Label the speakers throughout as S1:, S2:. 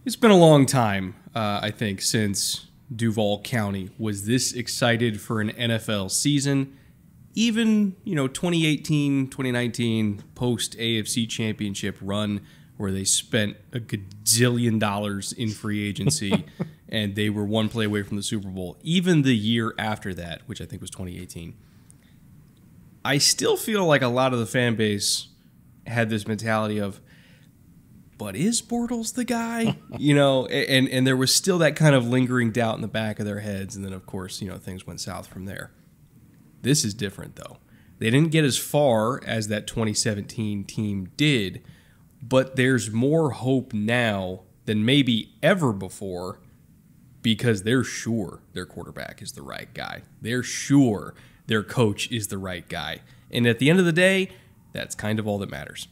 S1: It's been a long time, I think, since Duval County was this excited for an NFL season. Even, 2018, 2019 post-AFC Championship run where they spent a gazillion dollars in free agency and they were one play away from the Super Bowl. Even the year after that, which I think was 2018, I still feel like a lot of the fan base had this mentality of, but is Bortles the guy? And there was still that kind of lingering doubt in the back of their heads. And then, of course, things went south from there. This is different, though. They didn't get as far as that 2017 team did, but there's more hope now than maybe ever before because they're sure their quarterback is the right guy. They're sure their coach is the right guy. And at the end of the day, that's kind of all that matters.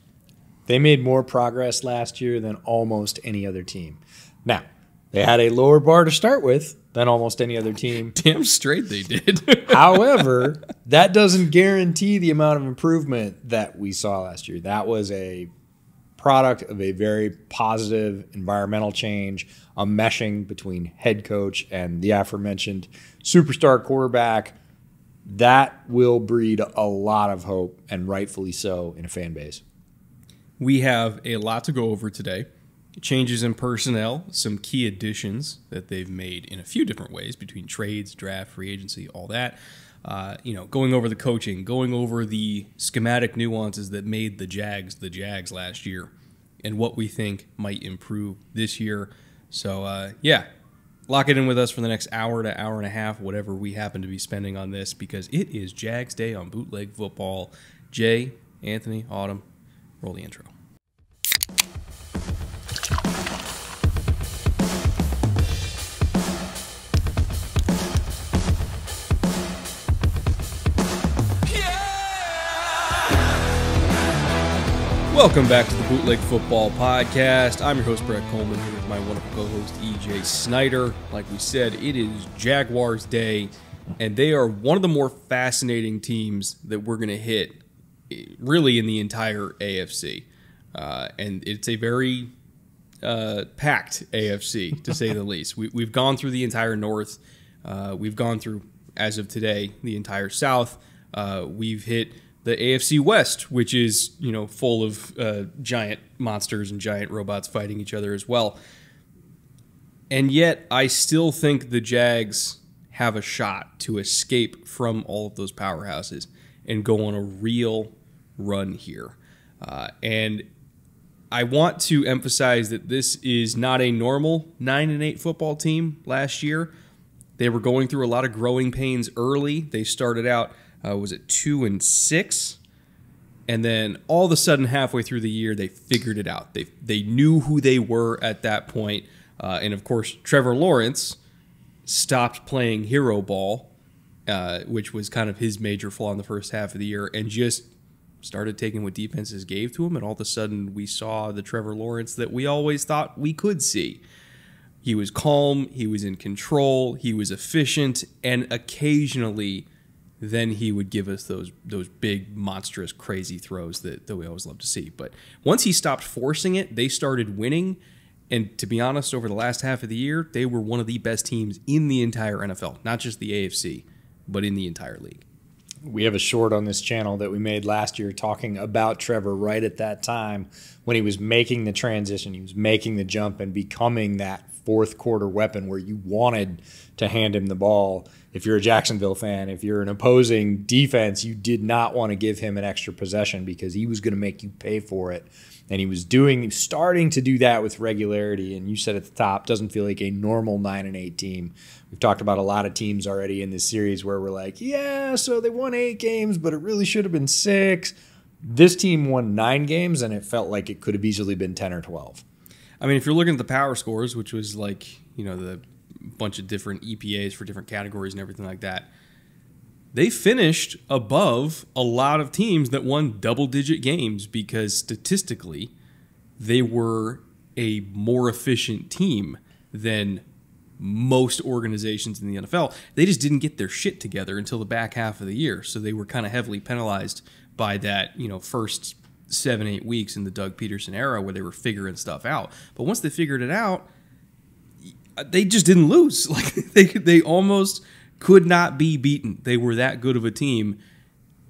S2: They made more progress last year than almost any other team. Now, they had a lower bar to start with than almost any other team.
S1: Damn straight they did.
S2: However, that doesn't guarantee the amount of improvement that we saw last year. That was a product of a very positive environmental change, a meshing between head coach and the aforementioned superstar quarterback. That will breed a lot of hope, and rightfully so, in a fan base.
S1: We have a lot to go over today. Changes in personnel, some key additions that they've made in a few different ways between trades, draft, free agency, all that. Going over the coaching, going over the schematic nuances that made the Jags last year, and what we think might improve this year. So, lock it in with us for the next hour to hour and a half, whatever we happen to be spending on this, because it is Jags Day on Bootleg Football. Jay, Anthony, Autumn, roll the intro. Welcome back to the Bootleg Football Podcast. I'm your host, Brett Coleman, here with my wonderful co-host, EJ Snyder. Like we said, it is Jaguars Day, and they are one of the more fascinating teams that we're going to hit, really, in the entire AFC. And it's a very packed AFC, to say the least. We've gone through the entire North. We've gone through, as of today, the entire South. We've hit the AFC West, which is, full of giant monsters and giant robots fighting each other as well. And yet, I still think the Jags have a shot to escape from all of those powerhouses and go on a real run here. And I want to emphasize that this is not a normal 9-8 football team last year. They were going through a lot of growing pains early. They started out, 2-6? And then all of a sudden, halfway through the year, they figured it out. They knew who they were at that point. And of course, Trevor Lawrence stopped playing hero ball, which was kind of his major flaw in the first half of the year, and just started taking what defenses gave to him. And all of a sudden, we saw the Trevor Lawrence that we always thought we could see. He was calm, he was in control, he was efficient, and occasionally then he would give us those big, monstrous, crazy throws that we always love to see. But once he stopped forcing it, they started winning. And to be honest, over the last half of the year, they were one of the best teams in the entire NFL. Not just the AFC, but in the entire league.
S2: We have a short on this channel that we made last year talking about Trevor right at that time when he was making the transition. He was making the jump and becoming that fourth quarter weapon where you wanted to hand him the ball. If you're a Jacksonville fan, if you're an opposing defense, you did not want to give him an extra possession because he was going to make you pay for it. And he was starting to do that with regularity. And you said at the top, doesn't feel like a normal 9-8 team. We've talked about a lot of teams already in this series where we're like, yeah, so they won 8 games, but it really should have been 6. This team won 9 games, and it felt like it could have easily been 10 or 12.
S1: I mean, if you're looking at the power scores, which was like, the bunch of different EPAs for different categories and everything like that, they finished above a lot of teams that won double-digit games because statistically they were a more efficient team than most organizations in the NFL. They just didn't get their shit together until the back half of the year, so they were kind of heavily penalized by that, first 7-8 weeks in the Doug Peterson era where they were figuring stuff out. But once they figured it out, they just didn't lose. Like they almost could not be beaten. They were that good of a team.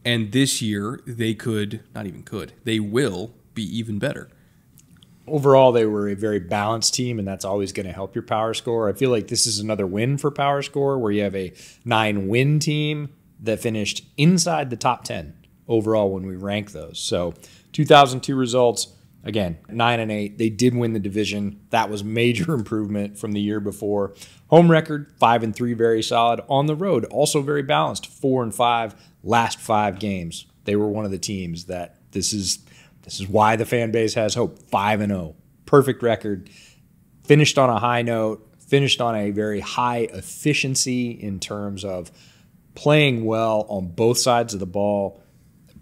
S1: And this year, they will be even better.
S2: Overall, they were a very balanced team, and that's always going to help your power score. I feel like this is another win for power score, where you have a 9-win team that finished inside the top 10 overall when we rank those. So 2002 results, again, 9-8. They did win the division. That was major improvement from the year before. Home record, 5-3, very solid. On the road, also very balanced, 4-5. Last 5 games, they were one of the teams that this is why the fan base has hope. 5-0, perfect record. Finished on a high note. Finished on a very high efficiency in terms of playing well on both sides of the ball,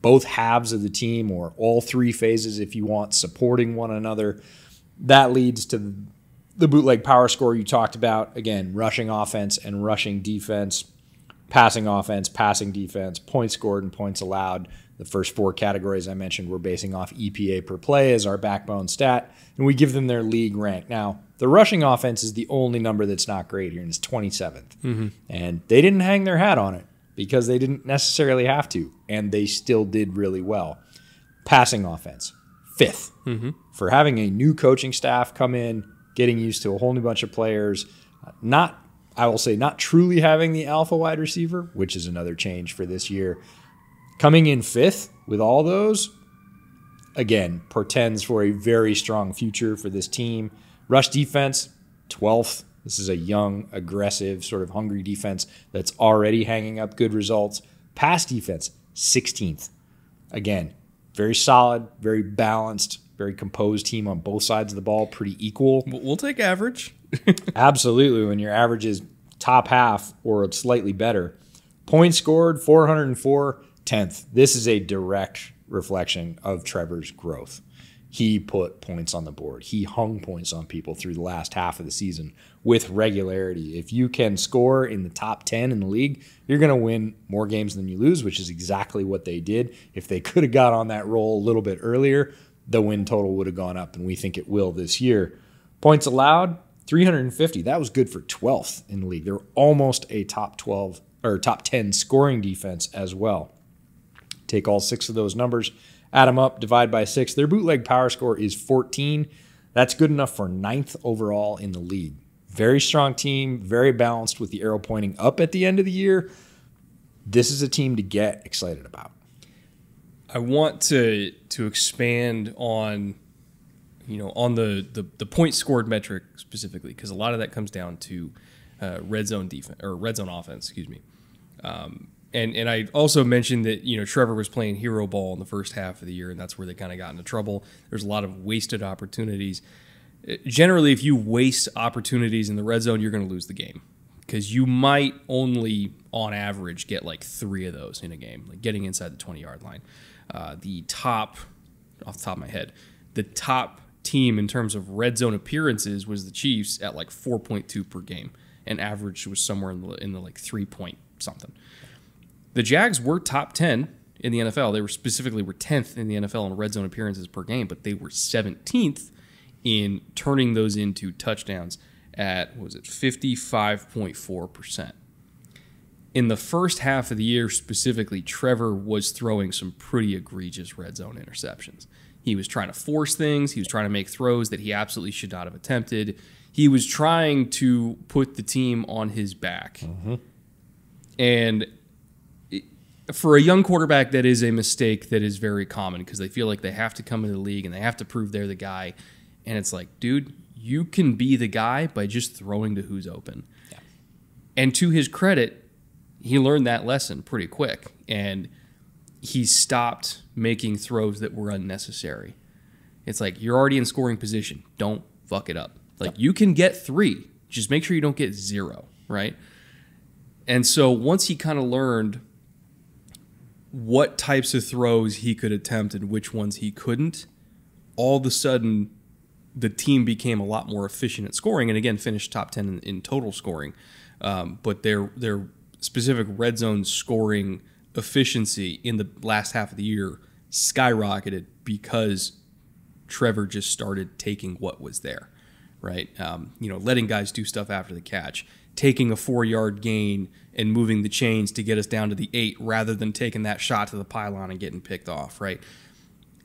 S2: both halves of the team, or all 3 phases if you want, supporting one another. That leads to the bootleg power score you talked about. Again, rushing offense and rushing defense. Passing offense, passing defense, points scored and points allowed. The first 4 categories I mentioned we're basing off EPA per play as our backbone stat, and we give them their league rank. Now, the rushing offense is the only number that's not great here, and it's 27th. Mm-hmm. And they didn't hang their hat on it because they didn't necessarily have to, and they still did really well. Passing offense, 5th. Mm-hmm. For having a new coaching staff come in, getting used to a whole new bunch of players, I will say not truly having the alpha wide receiver, which is another change for this year. Coming in 5th with all those, again, portends for a very strong future for this team. Rush defense, 12th. This is a young, aggressive, sort of hungry defense that's already hanging up good results. Pass defense, 16th. Again, very solid, very balanced, very composed team on both sides of the ball, pretty equal.
S1: We'll take average.
S2: Absolutely, when your average is top half or slightly better. Points scored, 404, 10th. This is a direct reflection of Trevor's growth. He put points on the board. He hung points on people through the last half of the season with regularity. If you can score in the top 10 in the league, you're going to win more games than you lose, which is exactly what they did. If they could have got on that roll a little bit earlier, the win total would have gone up, and we think it will this year. Points allowed, 350. That was good for 12th in the league. They're almost a top 12 or top 10 scoring defense as well. Take all 6 of those numbers, add them up, divide by 6. Their bootleg power score is 14. That's good enough for 9th overall in the league. Very strong team, very balanced with the arrow pointing up at the end of the year. This is a team to get excited about.
S1: I want to expand on the point scored metric specifically, because a lot of that comes down to red zone defense or red zone offense. Excuse me. And I also mentioned that Trevor was playing hero ball in the first half of the year, and that's where they kind of got into trouble. There's a lot of wasted opportunities. Generally, if you waste opportunities in the red zone, you're going to lose the game, because you might only, on average, get like 3 of those in a game, like getting inside the 20-yard line. Off the top of my head, the top team in terms of red zone appearances was the Chiefs at like 4.2 per game, and average was somewhere in the like 3 point something. The Jags were top 10 in the NFL. They were 10th in the NFL in red zone appearances per game, but they were 17th in turning those into touchdowns at, 55.4%. In the first half of the year specifically, Trevor was throwing some pretty egregious red zone interceptions. He was trying to force things. He was trying to make throws that he absolutely should not have attempted. He was trying to put the team on his back. Mm-hmm. And for a young quarterback, that is a mistake that is very common, because they feel like they have to come into the league and they have to prove they're the guy. And it's like, dude, you can be the guy by just throwing to who's open. Yeah. And to his credit, he learned that lesson pretty quick, and he stopped making throws that were unnecessary. It's like, you're already in scoring position. Don't fuck it up. Like, you can get 3. Just make sure you don't get 0, right? And so once he kind of learned what types of throws he could attempt and which ones he couldn't, all of a sudden the team became a lot more efficient at scoring, and again finished top 10 in total scoring. But their specific red zone scoring efficiency in the last half of the year skyrocketed because Trevor just started taking what was there. right? Letting guys do stuff after the catch, taking a 4-yard gain and moving the chains to get us down to the 8 rather than taking that shot to the pylon and getting picked off, right?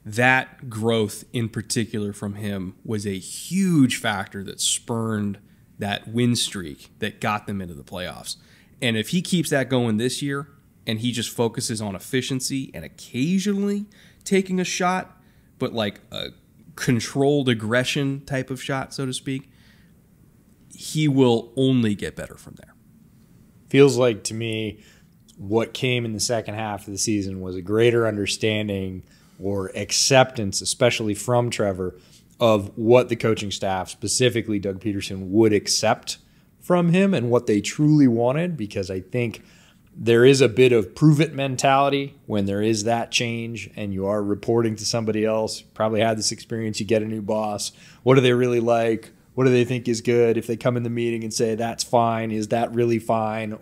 S1: That growth in particular from him was a huge factor that spurned that win streak that got them into the playoffs. And if he keeps that going this year and he just focuses on efficiency and occasionally taking a shot, but like a controlled aggression type of shot, so to speak, he will only get better from there.
S2: Feels like to me what came in the second half of the season was a greater understanding or acceptance, especially from Trevor, of what the coaching staff, specifically Doug Peterson, would accept from him and what they truly wanted, because I think there is a bit of prove-it mentality when there is that change and you are reporting to somebody else. Probably had this experience, you get a new boss. What do they really like? What do they think is good? If they come in the meeting and say, that's fine, is that really fine?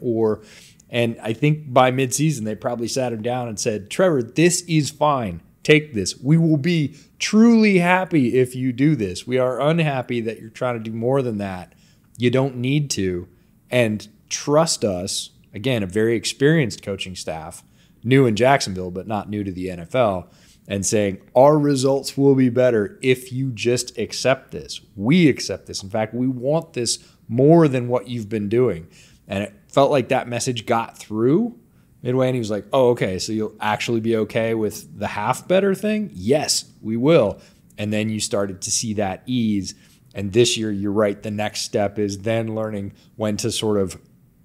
S2: And I think by midseason, they probably sat him down and said, Trevor, this is fine. Take this. We will be truly happy if you do this. We are unhappy that you're trying to do more than that. You don't need to. And trust us. Again, a very experienced coaching staff, new in Jacksonville, but not new to the NFL, and saying our results will be better if you just accept this. We accept this. In fact, we want this more than what you've been doing. And it felt like that message got through midway, and he was like, oh, okay, so you'll actually be okay with the half better thing? Yes, we will. And then you started to see that ease. And this year, you're right, the next step is then learning when to sort of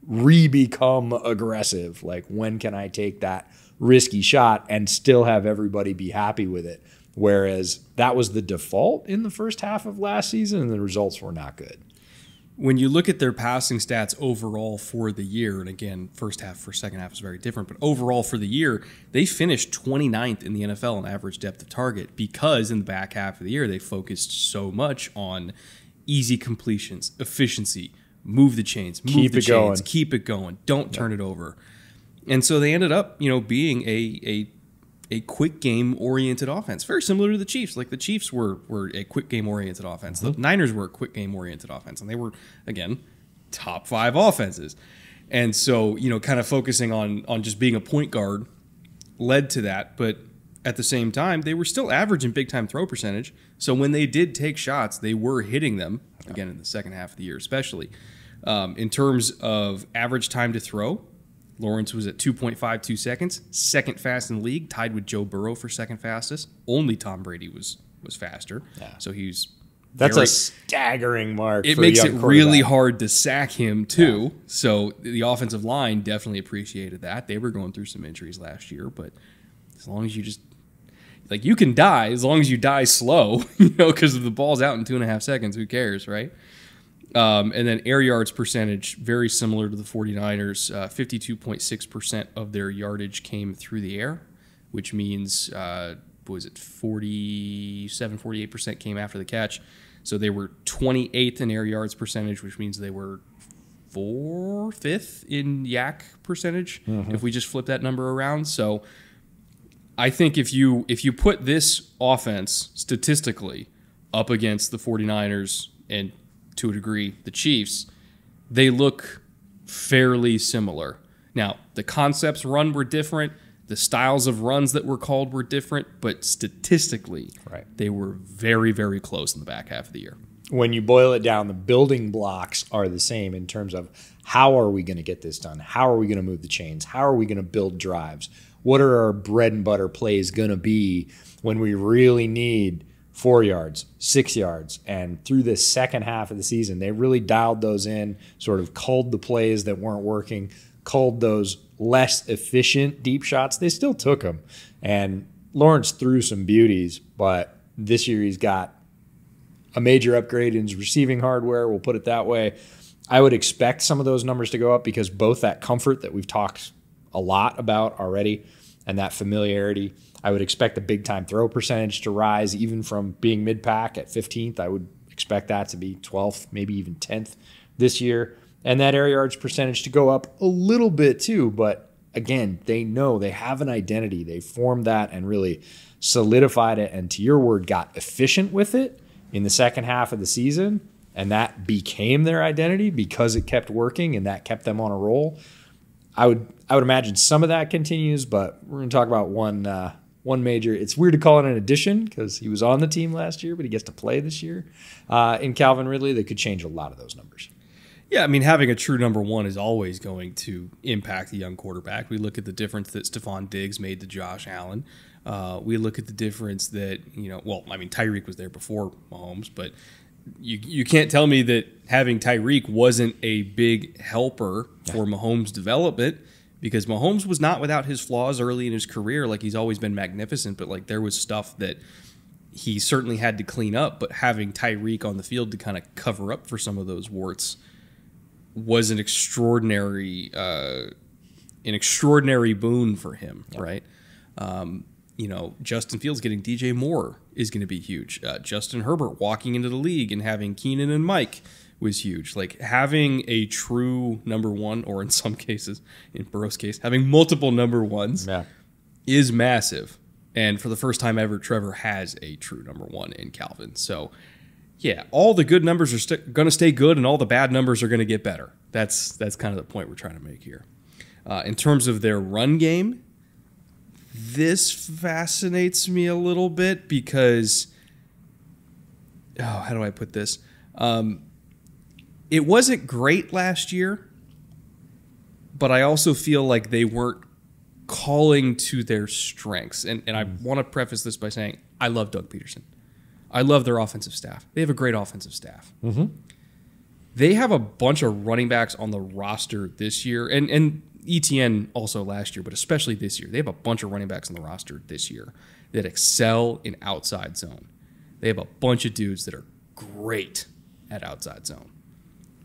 S2: re-become aggressive. Like, when can I take that risky shot and still have everybody be happy with it? Whereas that was the default in the first half of last season, and the results were not good.
S1: When you look at their passing stats overall for the year, and again, first half for second half is very different, but overall for the year, they finished 29th in the NFL in average depth of target because in the back half of the year, they focused so much on easy completions, efficiency, move the chains, keep it going, don't turn it over. And so they ended up, being a quick game oriented offense, very similar to the Chiefs. Like the Chiefs were a quick game oriented offense. The Niners were a quick game oriented offense, and they were, again, top 5 offenses. And so, kind of focusing on just being a point guard led to that. But at the same time, they were still average in big time throw percentage. So when they did take shots, they were hitting them, again, in the second half of the year, especially. In terms of average time to throw, Lawrence was at 2.52 seconds, second fast in the league, tied with Joe Burrow for second fastest. Only Tom Brady was faster. Yeah. So
S2: that's a staggering mark.
S1: It makes it really hard to sack him too. Yeah. So the offensive line definitely appreciated that. They were going through some injuries last year, but as long as you just you can die as long as you die slow, because if the ball's out in 2.5 seconds, who cares, right? And then air yards percentage, very similar to the 49ers. 52.6% of their yardage came through the air, which means, 48% came after the catch. So they were 28th in air yards percentage, which means they were 5th in yak percentage, if we just flip that number around. So I think if you put this offense statistically up against the 49ers and to a degree, the Chiefs, they look fairly similar. Now, the concepts run were different. The styles of runs that were called were different, but statistically, they were very, very close in the back half of the year.
S2: When you boil it down, the building blocks are the same in terms of how are we going to get this done? How are we going to move the chains? How are we going to build drives? What are our bread and butter plays going to be when we really need 4 yards, 6 yards? And through the second half of the season, they really dialed those in, sort of culled the plays that weren't working, culled those less efficient deep shots. They still took them. And Lawrence threw some beauties, but this year he's got a major upgrade in his receiving hardware, we'll put it that way. I would expect some of those numbers to go up because both that comfort that we've talked a lot about already and that familiarity, I would expect the big-time throw percentage to rise even from being mid-pack at 15th. I would expect that to be 12th, maybe even 10th this year. And that air yards percentage to go up a little bit too. But again, they know they have an identity. They formed that and really solidified it. And to your word, got efficient with it in the second half of the season. and that became their identity because it kept working and that kept them on a roll. I would imagine some of that continues, but we're going to talk about one major. It's weird to call it an addition because he was on the team last year, but he gets to play this year in Calvin Ridley. That could change a lot of those numbers.
S1: Yeah, I mean, having a true number one is always going to impact a young quarterback. We look at the difference that Stephon Diggs made to Josh Allen. We look at the difference that, Tyreek was there before Mahomes, but you can't tell me that having Tyreek wasn't a big helper for Mahomes' development, because Mahomes was not without his flaws early in his career. Like, he's always been magnificent, but like there was stuff that he certainly had to clean up. But having Tyreek on the field to kind of cover up for some of those warts was an extraordinary boon for him, right? Justin Fields getting DJ Moore is going to be huge. Justin Herbert walking into the league and having Keenan and Mike was huge. Like, having a true number one, or in some cases, in Burrow's case, having multiple number ones is massive. And for the first time ever, Trevor has a true number one in Calvin. So, yeah, all the good numbers are going to stay good, and all the bad numbers are going to get better. That's kind of the point we're trying to make here. In terms of their run game, this fascinates me a little bit because, how do I put this? It wasn't great last year, but I also feel like they weren't calling to their strengths. And I want to preface this by saying I love Doug Peterson. I love their offensive staff. They have a great offensive staff. Mm-hmm. They have a bunch of running backs on the roster this year, and ETN also last year, but especially this year. They have a bunch of running backs on the roster this year that excel in outside zone. They have a bunch of dudes that are great at outside zone.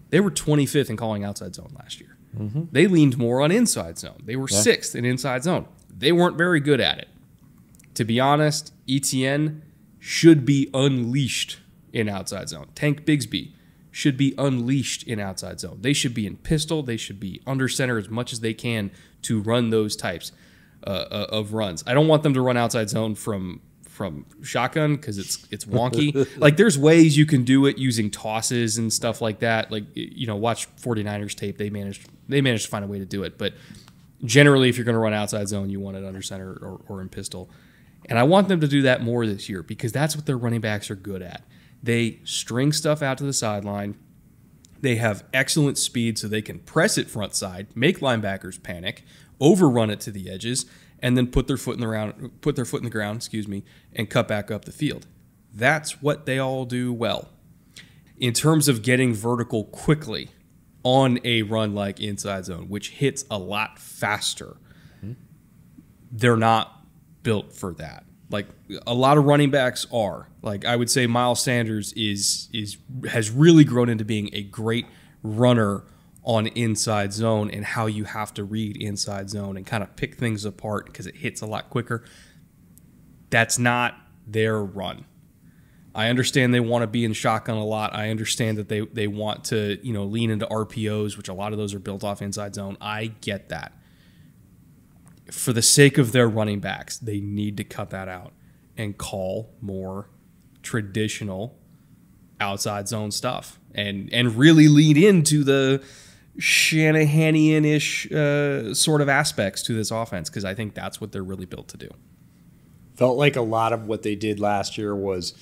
S1: They were 25th in calling outside zone last year. Mm-hmm. They leaned more on inside zone. They were 6th in inside zone. They weren't very good at it. To be honest, ETN should be unleashed in outside zone. Tank Bigsby should be unleashed in outside zone. They should be in pistol. They should be under center as much as they can to run those types of runs. I don't want them to run outside zone from shotgun because it's wonky. Like, there's ways you can do it using tosses and stuff like that. Like, watch 49ers tape. They managed to find a way to do it. But generally, if you're going to run outside zone, you want it under center or in pistol. And I want them to do that more this year because that's what their running backs are good at. They string stuff out to the sideline. They have excellent speed so they can press it front side, make linebackers panic, overrun it to the edges, and then put their foot in the ground, and cut back up the field. That's what they all do well. In terms of getting vertical quickly on a run like inside zone, which hits a lot faster, they're not built for that. Like, a lot of running backs are. Like, I would say Miles Sanders has really grown into being a great runner on inside zone and how you have to read inside zone and kind of pick things apart because it hits a lot quicker. That's not their run. I understand they want to be in shotgun a lot. I understand that they want to, lean into RPOs, which a lot of those are built off inside zone. I get that. For the sake of their running backs, they need to cut that out and call more traditional outside zone stuff and really lean into the Shanahan-ish sort of aspects to this offense, because I think that's what they're really built to do.
S2: Felt like a lot of what they did last year was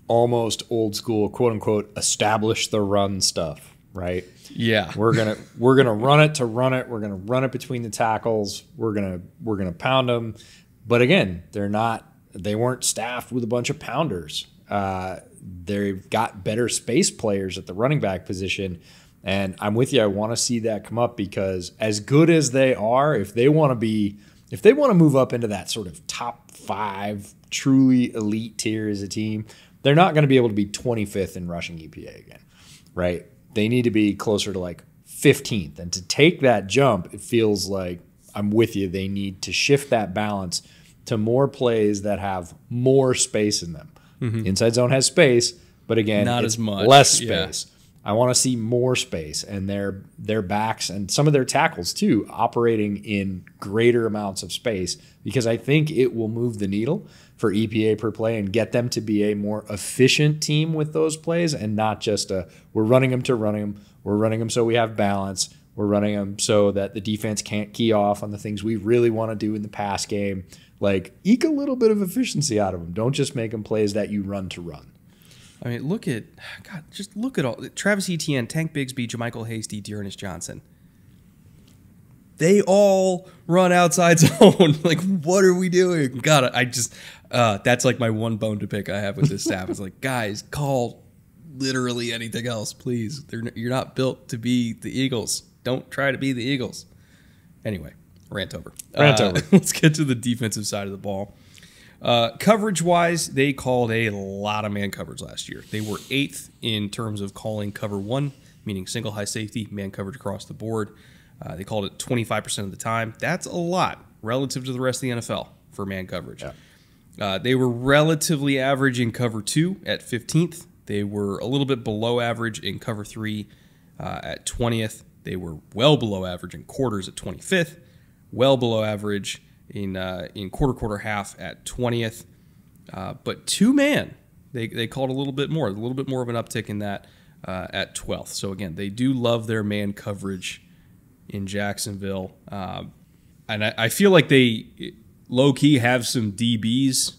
S2: almost old school, quote unquote, establish the run stuff, right?
S1: Yeah.
S2: We're gonna run it to run it. We're gonna run it between the tackles. We're gonna pound them. But again, they weren't staffed with a bunch of pounders. They've got better space players at the running back position. And I'm with you. I want to see that come up because as good as they are, if they want to move up into that sort of top 5 truly elite tier as a team, they're not going to be able to be 25th in rushing EPA again, right? They need to be closer to like 15th. And to take that jump, it feels like, I'm with you, they need to shift that balance to more plays that have more space in them. Mm-hmm. Inside zone has space, but again,
S1: not
S2: it's
S1: as much.
S2: Less space. I want to see more space and their backs and some of their tackles too operating in greater amounts of space, because I think it will move the needle for EPA per play and get them to be a more efficient team with those plays, and not just we're running them to running them. We're running them so we have balance. We're running them so that the defense can't key off on the things we really want to do in the pass game. Like, eke a little bit of efficiency out of them. Don't just make them plays that you run to run.
S1: I mean, just look at all Travis Etienne, Tank Bigsby, JaMychal Hasty, Dearness Johnson. They all run outside zone. Like, what are we doing? God, that's like my one bone to pick I have with this staff. It's like, guys, call literally anything else, please. You're not built to be the Eagles. Don't try to be the Eagles. Anyway, rant over. Let's get to the defensive side of the ball. Coverage-wise, they called a lot of man coverage last year. They were 8th in terms of calling cover 1, meaning single high safety, man coverage across the board. They called it 25% of the time. That's a lot relative to the rest of the NFL for man coverage. Yeah. They were relatively average in cover 2 at 15th. They were a little bit below average in cover 3 at 20th. They were well below average in quarters at 25th, well below average in quarter half at 20th. But 2-man, they called a little bit more of an uptick in that at 12th. So again, they do love their man coverage in Jacksonville. And I feel like they low-key have some DBs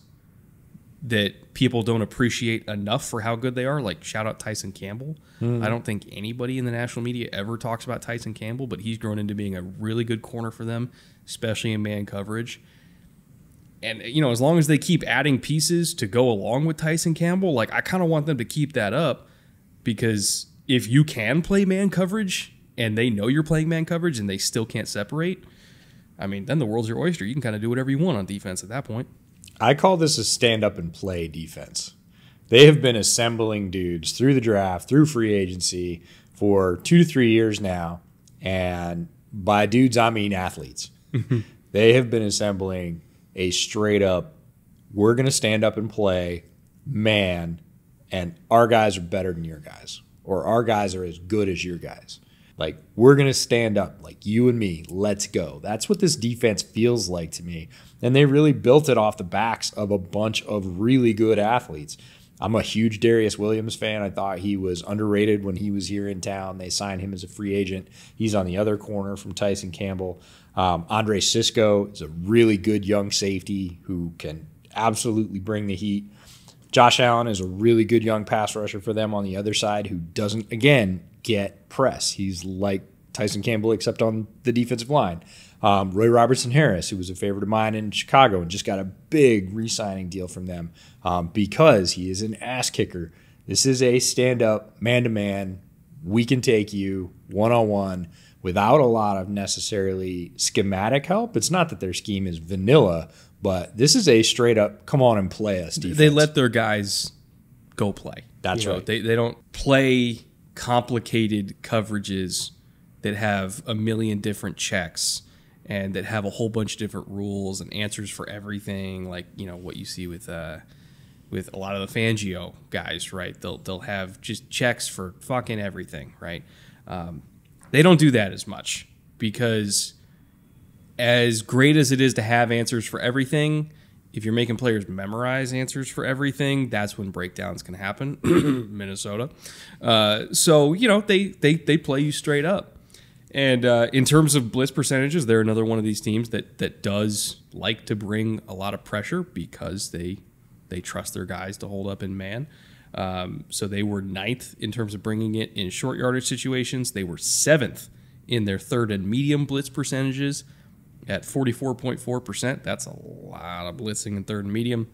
S1: that people don't appreciate enough for how good they are. Like, shout out Tyson Campbell. I don't think anybody in the national media ever talks about Tyson Campbell, but he's grown into being a really good corner for them, especially in man coverage. And, as long as they keep adding pieces to go along with Tyson Campbell, like, I kind of want them to keep that up, because if you can play man coverage and they know you're playing man coverage and they still can't separate, I mean, then the world's your oyster. You can kind of do whatever you want on defense at that point.
S2: I call this a stand-up-and-play defense. They have been assembling dudes through the draft, through free agency for 2 to 3 years now. And by dudes, I mean athletes. They have been assembling a straight-up, we're going to stand up and play, man, and our guys are better than your guys, or our guys are as good as your guys. Like, we're going to stand up, like you and me, let's go. That's what this defense feels like to me. And they really built it off the backs of a bunch of really good athletes. I'm a huge Darius Williams fan. I thought he was underrated when he was here in town. They signed him as a free agent. He's on the other corner from Tyson Campbell. Andre Sisco is a really good young safety who can absolutely bring the heat. Josh Allen is a really good young pass rusher for them on the other side who doesn't, again, get press. He's like Tyson Campbell except on the defensive line. Roy Robertson-Harris, who was a favorite of mine in Chicago and just got a big re-signing deal from them because he is an ass kicker. This is a stand-up, man-to-man, we can take you one-on-one without a lot of necessarily schematic help. It's not that their scheme is vanilla, but this is a straight-up, come on and play us defense.
S1: They let their guys go play.
S2: That's right.
S1: They don't play complicated coverages that have a million different checks and that have a whole bunch of different rules and answers for everything, like what you see with a lot of the Fangio guys, right? They'll have just checks for fucking everything, right? They don't do that as much, because as great as it is to have answers for everything, if you're making players memorize answers for everything, that's when breakdowns can happen. Minnesota. So they play you straight up. And in terms of blitz percentages, they're another one of these teams that does like to bring a lot of pressure because they trust their guys to hold up in man. So they were 9th in terms of bringing it in short yardage situations. They were 7th in their third and medium blitz percentages at 44.4%. That's a lot of blitzing in third and medium.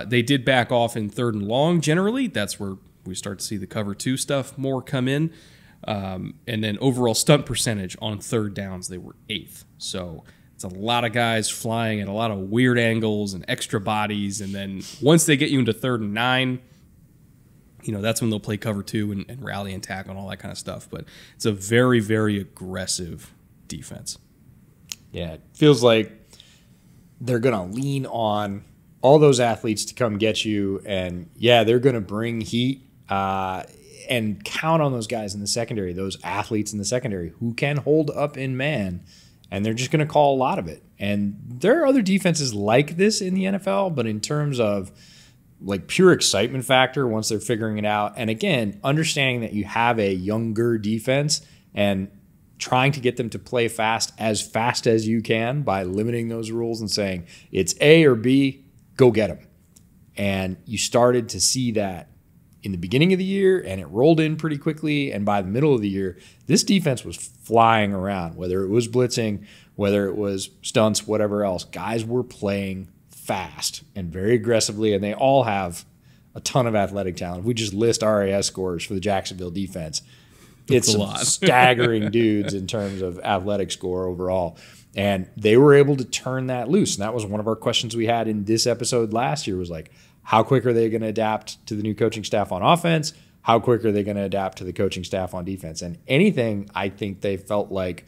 S1: They did back off in third and long generally. That's where we start to see the cover 2 stuff more come in. And then overall stunt percentage on third downs, they were 8th. So it's a lot of guys flying at a lot of weird angles and extra bodies. And then once they get you into third and 9, that's when they'll play cover 2 and rally and tackle and all that kind of stuff. But it's a very, very aggressive defense.
S2: Yeah, it feels like they're going to lean on all those athletes to come get you. And, yeah, they're going to bring heat. and count on those guys in the secondary, those athletes in the secondary who can hold up in man, and they're just going to call a lot of it. And there are other defenses like this in the NFL, but in terms of like pure excitement factor, once they're figuring it out, and again, understanding that you have a younger defense and trying to get them to play fast as you can by limiting those rules and saying it's A or B, go get them. And you started to see that in the beginning of the year, and it rolled in pretty quickly. And by the middle of the year, this defense was flying around, whether it was blitzing, whether it was stunts, whatever else. Guys were playing fast and very aggressively, and they all have a ton of athletic talent. If we just list RAS scores for the Jacksonville defense, it's a lot. Staggering dudes in terms of athletic score overall. And they were able to turn that loose. And that was one of our questions we had in this episode last year was like, how quick are they going to adapt to the new coaching staff on offense? How quick are they going to adapt to the coaching staff on defense? And anything, I think I felt like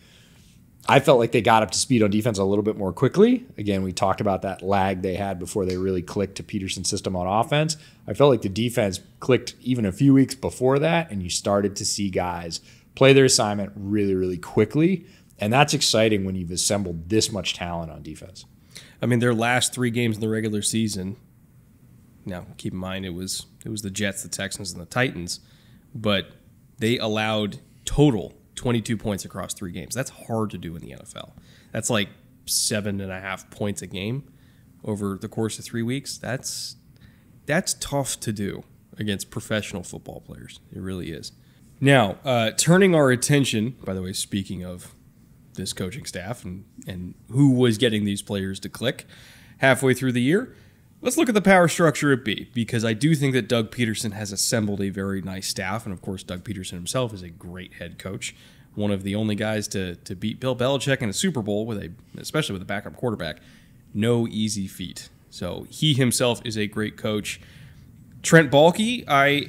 S2: they got up to speed on defense a little bit more quickly. Again, we talked about that lag they had before they really clicked to Peterson's system on offense. I felt like the defense clicked even a few weeks before that, and you started to see guys play their assignment really, really quickly. And that's exciting when you've assembled this much talent on defense.
S1: I mean, their last 3 games in the regular season, now keep in mind it was the Jets, the Texans, and the Titans, but they allowed total 22 points across 3 games. That's hard to do in the NFL. That's like 7.5 points a game over the course of 3 weeks. That's tough to do against professional football players. It really is. Now, turning our attention, by the way, speaking of this coaching staff and who was getting these players to click halfway through the year, let's look at the power structure at B, because I do think that Doug Peterson has assembled a very nice staff. And, of course, Doug Peterson himself is a great head coach, one of the only guys to beat Bill Belichick in a Super Bowl, especially with a backup quarterback. No easy feat. So he himself is a great coach. Trent Baalke, I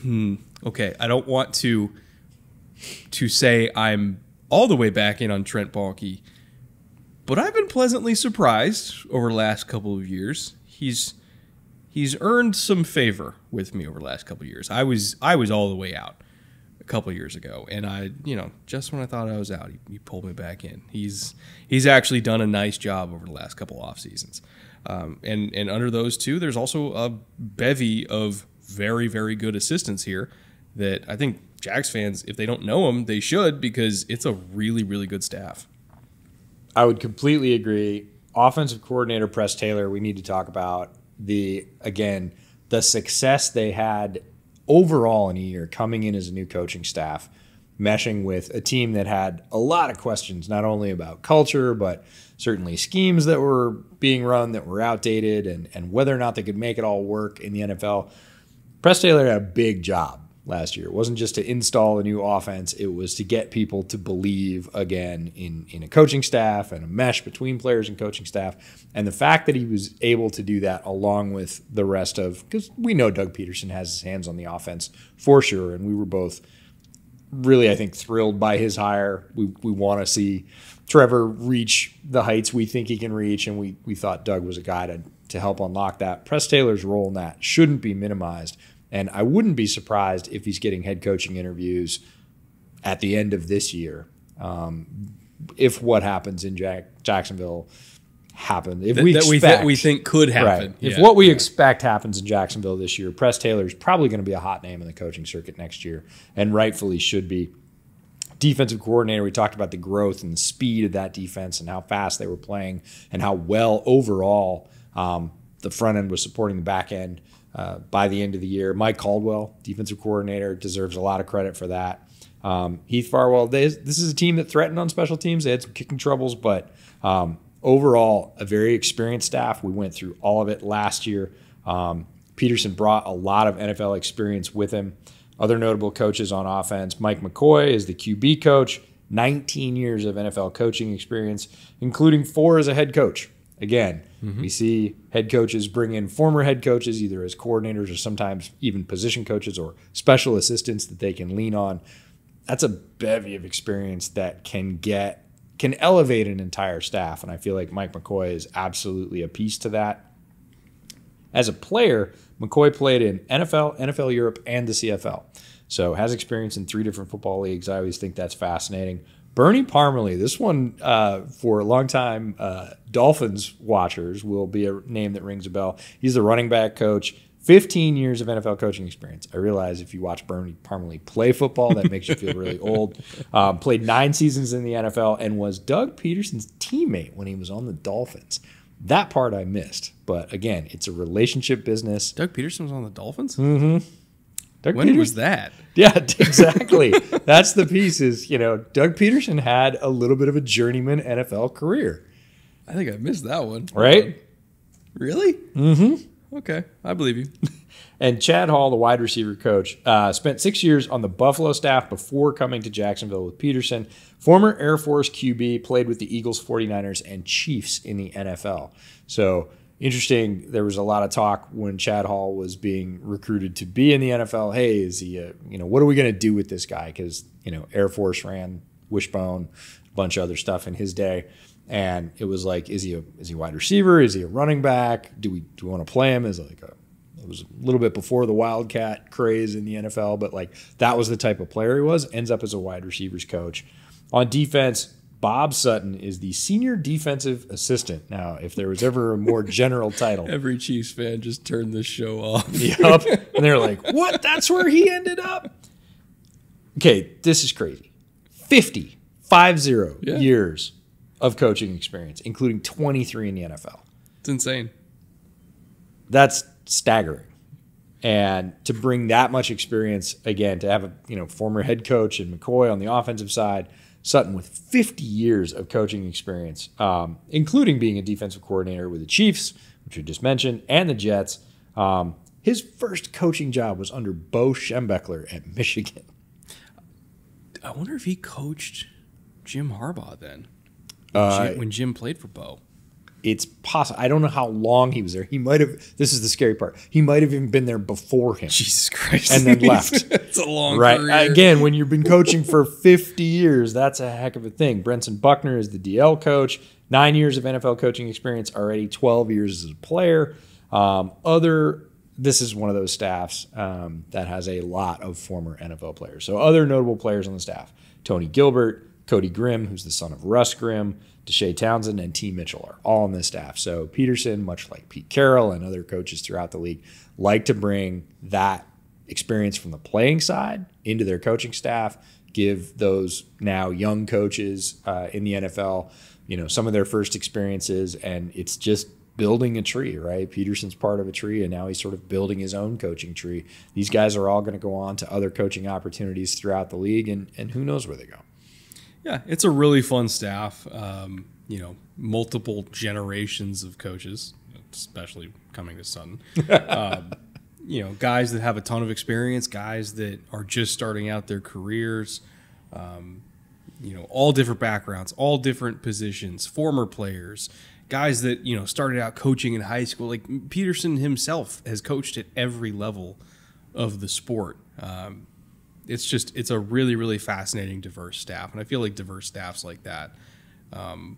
S1: don't want to say I'm all the way back in on Trent Baalke, but I've been pleasantly surprised over the last couple of years. He's earned some favor with me over the last couple of years. I was all the way out a couple of years ago, and just when I thought I was out, he pulled me back in. He's actually done a nice job over the last couple off seasons, and under those two, there's also a bevy of very, very good assistants here that I think Jags fans, if they don't know them, they should, because it's a really, really good staff.
S2: I would completely agree. Offensive coordinator Press Taylor, we need to talk about the success they had overall in a year coming in as a new coaching staff, meshing with a team that had a lot of questions, not only about culture, but certainly schemes that were being run that were outdated and whether or not they could make it all work in the NFL. Press Taylor had a big job last year. It wasn't just to install a new offense. It was to get people to believe again in a coaching staff and a mesh between players and coaching staff. And the fact that he was able to do that along with the rest of, because we know Doug Peterson has his hands on the offense for sure. And we were both really, I think, thrilled by his hire. We want to see Trevor reach the heights we think he can reach. And we thought Doug was a guy to help unlock that. Press Taylor's role in that shouldn't be minimized. And I wouldn't be surprised if he's getting head coaching interviews at the end of this year. If what happens in Jacksonville happens. If
S1: we think could happen.
S2: Right. If what we expect happens in Jacksonville this year, Press Taylor is probably going to be a hot name in the coaching circuit next year, and rightfully should be. Defensive coordinator, we talked about the growth and the speed of that defense and how fast they were playing and how well overall the front end was supporting the back end. By the end of the year, Mike Caldwell, defensive coordinator, deserves a lot of credit for that. Heath Farwell, this is a team that threatened on special teams. They had some kicking troubles, but overall, a very experienced staff. We went through all of it last year. Peterson brought a lot of NFL experience with him. Other notable coaches on offense, Mike McCoy is the QB coach, 19 years of NFL coaching experience, including 4 as a head coach. Again, we see head coaches bring in former head coaches, either as coordinators or sometimes even position coaches or special assistants that they can lean on. That's a bevy of experience that can elevate an entire staff, and I feel like Mike McCoy is absolutely a piece to that. As a player, McCoy played in NFL, NFL Europe, and the CFL. So has experience in 3 different football leagues. I always think that's fascinating. Bernie Parmalee, this one for a long time Dolphins watchers will be a name that rings a bell. He's the running back coach, 15 years of NFL coaching experience. I realize if you watch Bernie Parmalee play football, that makes you feel really old. Played 9 seasons in the NFL and was Doug Peterson's teammate when he was on the Dolphins. That part I missed. But again, it's a relationship business.
S1: Doug Peterson was on the Dolphins?
S2: Mm-hmm.
S1: When was that?
S2: Yeah, exactly. That's the piece is, Doug Peterson had a little bit of a journeyman NFL career.
S1: I think I missed that one.
S2: Right?
S1: Really?
S2: Mm-hmm.
S1: Okay, I believe you.
S2: And Chad Hall, the wide receiver coach, spent 6 years on the Buffalo staff before coming to Jacksonville with Peterson. Former Air Force QB, played with the Eagles, 49ers, and Chiefs in the NFL. So interesting, there was a lot of talk when Chad Hall was being recruited to be in the NFL. Hey, is he, what are we going to do with this guy? Because, Air Force ran Wishbone, a bunch of other stuff in his day. And it was like, is he a wide receiver? Is he a running back? Do we want to play him as it was a little bit before the Wildcat craze in the NFL, but that was the type of player he was. Ends up as a wide receivers coach. On defense, Bob Sutton is the senior defensive assistant. Now, if there was ever a more general title.
S1: Every Chiefs fan just turned this show off.
S2: Yep. And they're like, what? That's where he ended up? Okay, this is crazy. 50 years of coaching experience, including 23 in the NFL.
S1: It's insane.
S2: That's staggering. And to bring that much experience, again, to have a former head coach and McCoy on the offensive side, Sutton with 50 years of coaching experience, including being a defensive coordinator with the Chiefs, which we just mentioned, and the Jets. His first coaching job was under Bo Schembechler at Michigan.
S1: I wonder if he coached Jim Harbaugh then, when Jim played for Bo.
S2: It's possible. I don't know how long he was there. He might have. This is the scary part. He might have even been there before him.
S1: Jesus Christ!
S2: And then left.
S1: It's a long career.
S2: Again, when you've been coaching for 50 years, that's a heck of a thing. Brenson Buckner is the DL coach. 9 years of NFL coaching experience already. 12 years as a player. This is one of those staffs that has a lot of former NFL players. So other notable players on the staff: Tony Gilbert, Cody Grimm, who's the son of Russ Grimm, Deshae Townsend, and T. Mitchell are all on this staff. So Peterson, much like Pete Carroll and other coaches throughout the league, like to bring that experience from the playing side into their coaching staff, give those now young coaches in the NFL, some of their first experiences, and it's just building a tree, right? Peterson's part of a tree, and now he's sort of building his own coaching tree. These guys are all going to go on to other coaching opportunities throughout the league, and who knows where they go.
S1: Yeah, it's a really fun staff. Multiple generations of coaches, especially coming to Sutton. Guys that have a ton of experience, guys that are just starting out their careers. All different backgrounds, all different positions, former players, guys that started out coaching in high school. Like Peterson himself has coached at every level of the sport. It's a really, really fascinating, diverse staff. And I feel like diverse staffs like that,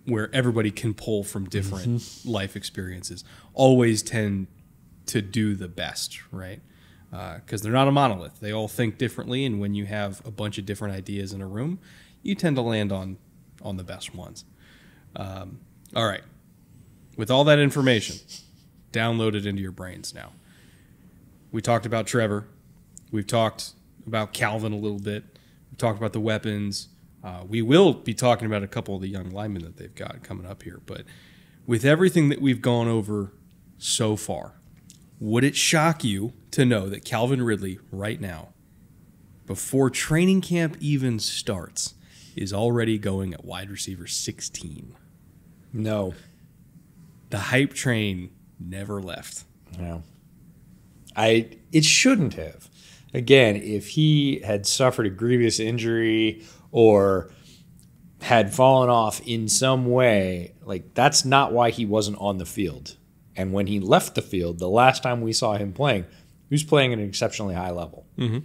S1: where everybody can pull from different life experiences, always tend to do the best, right? Because they're not a monolith. They all think differently, and when you have a bunch of different ideas in a room, you tend to land on the best ones. All right. With all that information, download it into your brains now. We talked about Trevor. We've talked about Calvin a little bit. We talked about the weapons. We will be talking about a couple of the young linemen that they've got coming up here. But with everything that we've gone over so far, would it shock you to know that Calvin Ridley right now, before training camp even starts, is already going at wide receiver 16?
S2: No.
S1: The hype train never left.
S2: No. It shouldn't have. Again, if he had suffered a grievous injury or had fallen off in some way, that's not why he wasn't on the field. And when he left the field, the last time we saw him playing, he was playing at an exceptionally high level. Mm-hmm.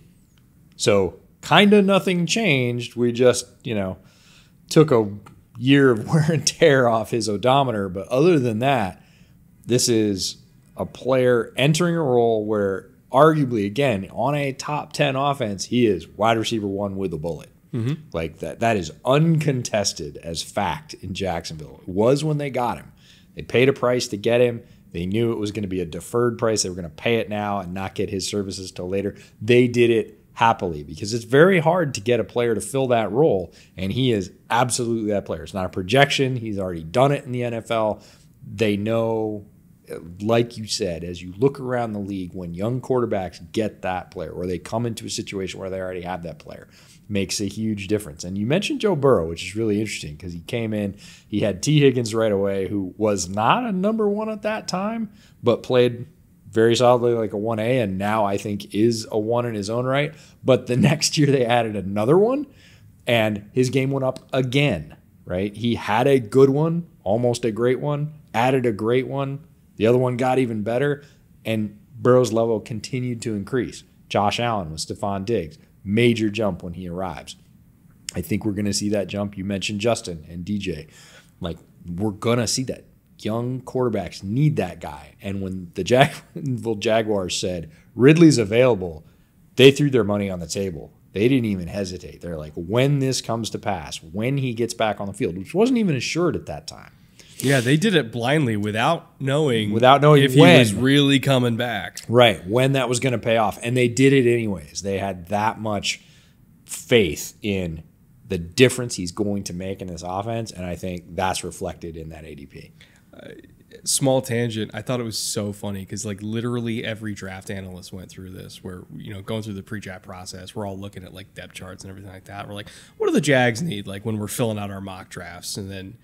S2: So kind of nothing changed. We just, took a year of wear and tear off his odometer. But other than that, this is a player entering a role where arguably, again, on a top 10 offense, he is wide receiver 1 with a bullet. Like that is uncontested as fact in Jacksonville. It was when they got him. They paid a price to get him. They knew it was going to be a deferred price. They were going to pay it now and not get his services till later. They did it happily because it's very hard to get a player to fill that role, and he is absolutely that player. It's not a projection. He's already done it in the NFL. They know, like you said, as you look around the league, when young quarterbacks get that player or they come into a situation where they already have that player, makes a huge difference. And you mentioned Joe Burrow, which is really interesting because he came in, he had T. Higgins right away, who was not a number 1 at that time, but played very solidly like a 1A, and now I think is a 1 in his own right. But the next year they added another one, and his game went up again, right? He had a good one, almost a great one, added a great one. The other one got even better, and Burrow's level continued to increase. Josh Allen with Stephon Diggs. Major jump when he arrives. I think we're going to see that jump. You mentioned Justin and DJ. Like, we're going to see that. Young quarterbacks need that guy. And when the Jacksonville Jaguars said Ridley's available, they threw their money on the table. They didn't even hesitate. They're like, when this comes to pass, when he gets back on the field, which wasn't even assured at that time.
S1: Yeah, they did it blindly without knowing if
S2: when
S1: he was really coming back.
S2: Right, when that was going to pay off. And they did it anyways. They had that much faith in the difference he's going to make in this offense, and I think that's reflected in that ADP.
S1: Small tangent. I thought it was so funny because like literally every draft analyst went through this where, going through the pre-draft process, we're all looking at like depth charts and everything like that. We're like, what do the Jags need like when we're filling out our mock drafts? And then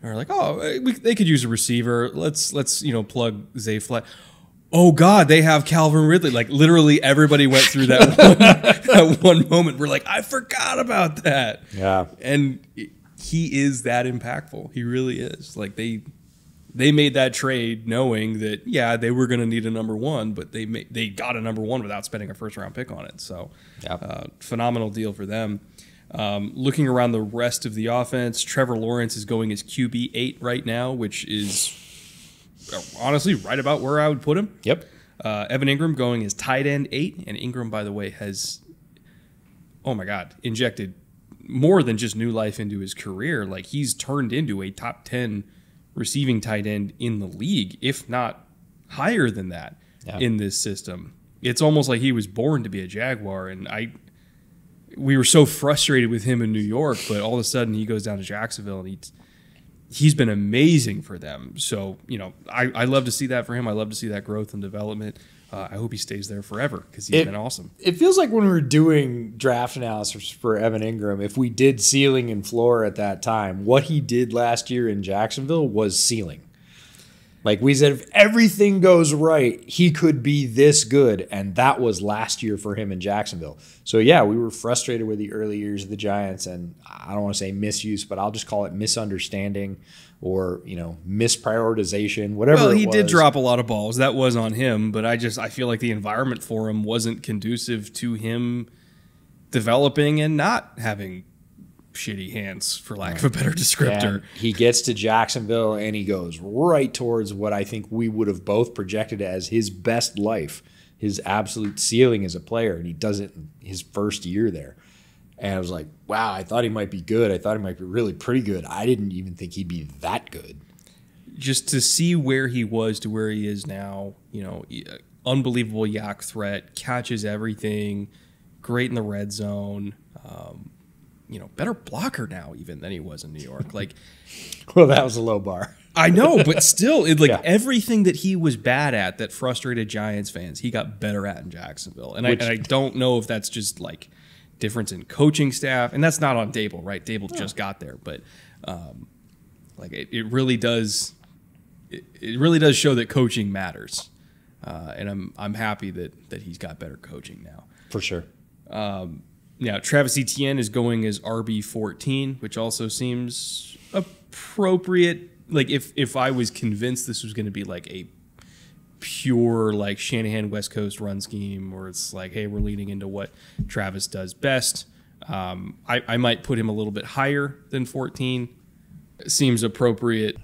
S1: are like, they could use a receiver. Let's plug Zay Flat. Oh God, they have Calvin Ridley. Like literally everybody went through that one moment. We're like, I forgot about that.
S2: Yeah, and
S1: he is that impactful. He really is. Like they made that trade knowing that they were going to need a number 1, but they got a number 1 without spending a first round pick on it. So phenomenal deal for them. Looking around the rest of the offense, Trevor Lawrence is going as QB 8 right now, which is honestly right about where I would put him.
S2: Yep.
S1: Evan Ingram going as tight end 8, and Ingram, by the way, has, oh my God, injected more than just new life into his career. Like he's turned into a top 10 receiving tight end in the league, if not higher than that in this system. It's almost like he was born to be a Jaguar, and we were so frustrated with him in New York, but all of a sudden he goes down to Jacksonville and he's been amazing for them. So, I love to see that for him. I love to see that growth and development. I hope he stays there forever because he's been awesome.
S2: It feels like when we were doing draft analysis for Evan Ingram, if we did ceiling and floor at that time, what he did last year in Jacksonville was ceiling. Like we said, if everything goes right, he could be this good. And that was last year for him in Jacksonville. So, yeah, we were frustrated with the early years of the Giants. And I don't want to say misuse, but I'll just call it misunderstanding or, misprioritization, whatever it was.
S1: Well, he did drop a lot of balls. That was on him. But I feel like the environment for him wasn't conducive to him developing and not having shitty hands, for lack of a better descriptor.
S2: And he gets to Jacksonville and he goes right towards what I think we would have both projected as his best life, his absolute ceiling as a player, and he does it in his first year there. And I was like, wow, I thought he might be good. I thought he might be really pretty good. I didn't even think he'd be that good.
S1: Just to see where he was to where he is now, unbelievable yak threat, catches everything, great in the red zone, better blocker now even than he was in New York. Like,
S2: well, that was a low bar.
S1: I know, but still, everything that he was bad at that frustrated Giants fans, he got better at in Jacksonville. And I don't know if that's just like difference in coaching staff, and that's not on Dable, right? Dable just got there, but it really does. It really does show that coaching matters, and I'm happy that he's got better coaching now
S2: for sure.
S1: Now, Travis Etienne is going as RB14, which also seems appropriate. Like, if I was convinced this was going to be like a pure, like, Shanahan West Coast run scheme, where it's like, hey, we're leaning into what Travis does best, I might put him a little bit higher than 14. It seems appropriate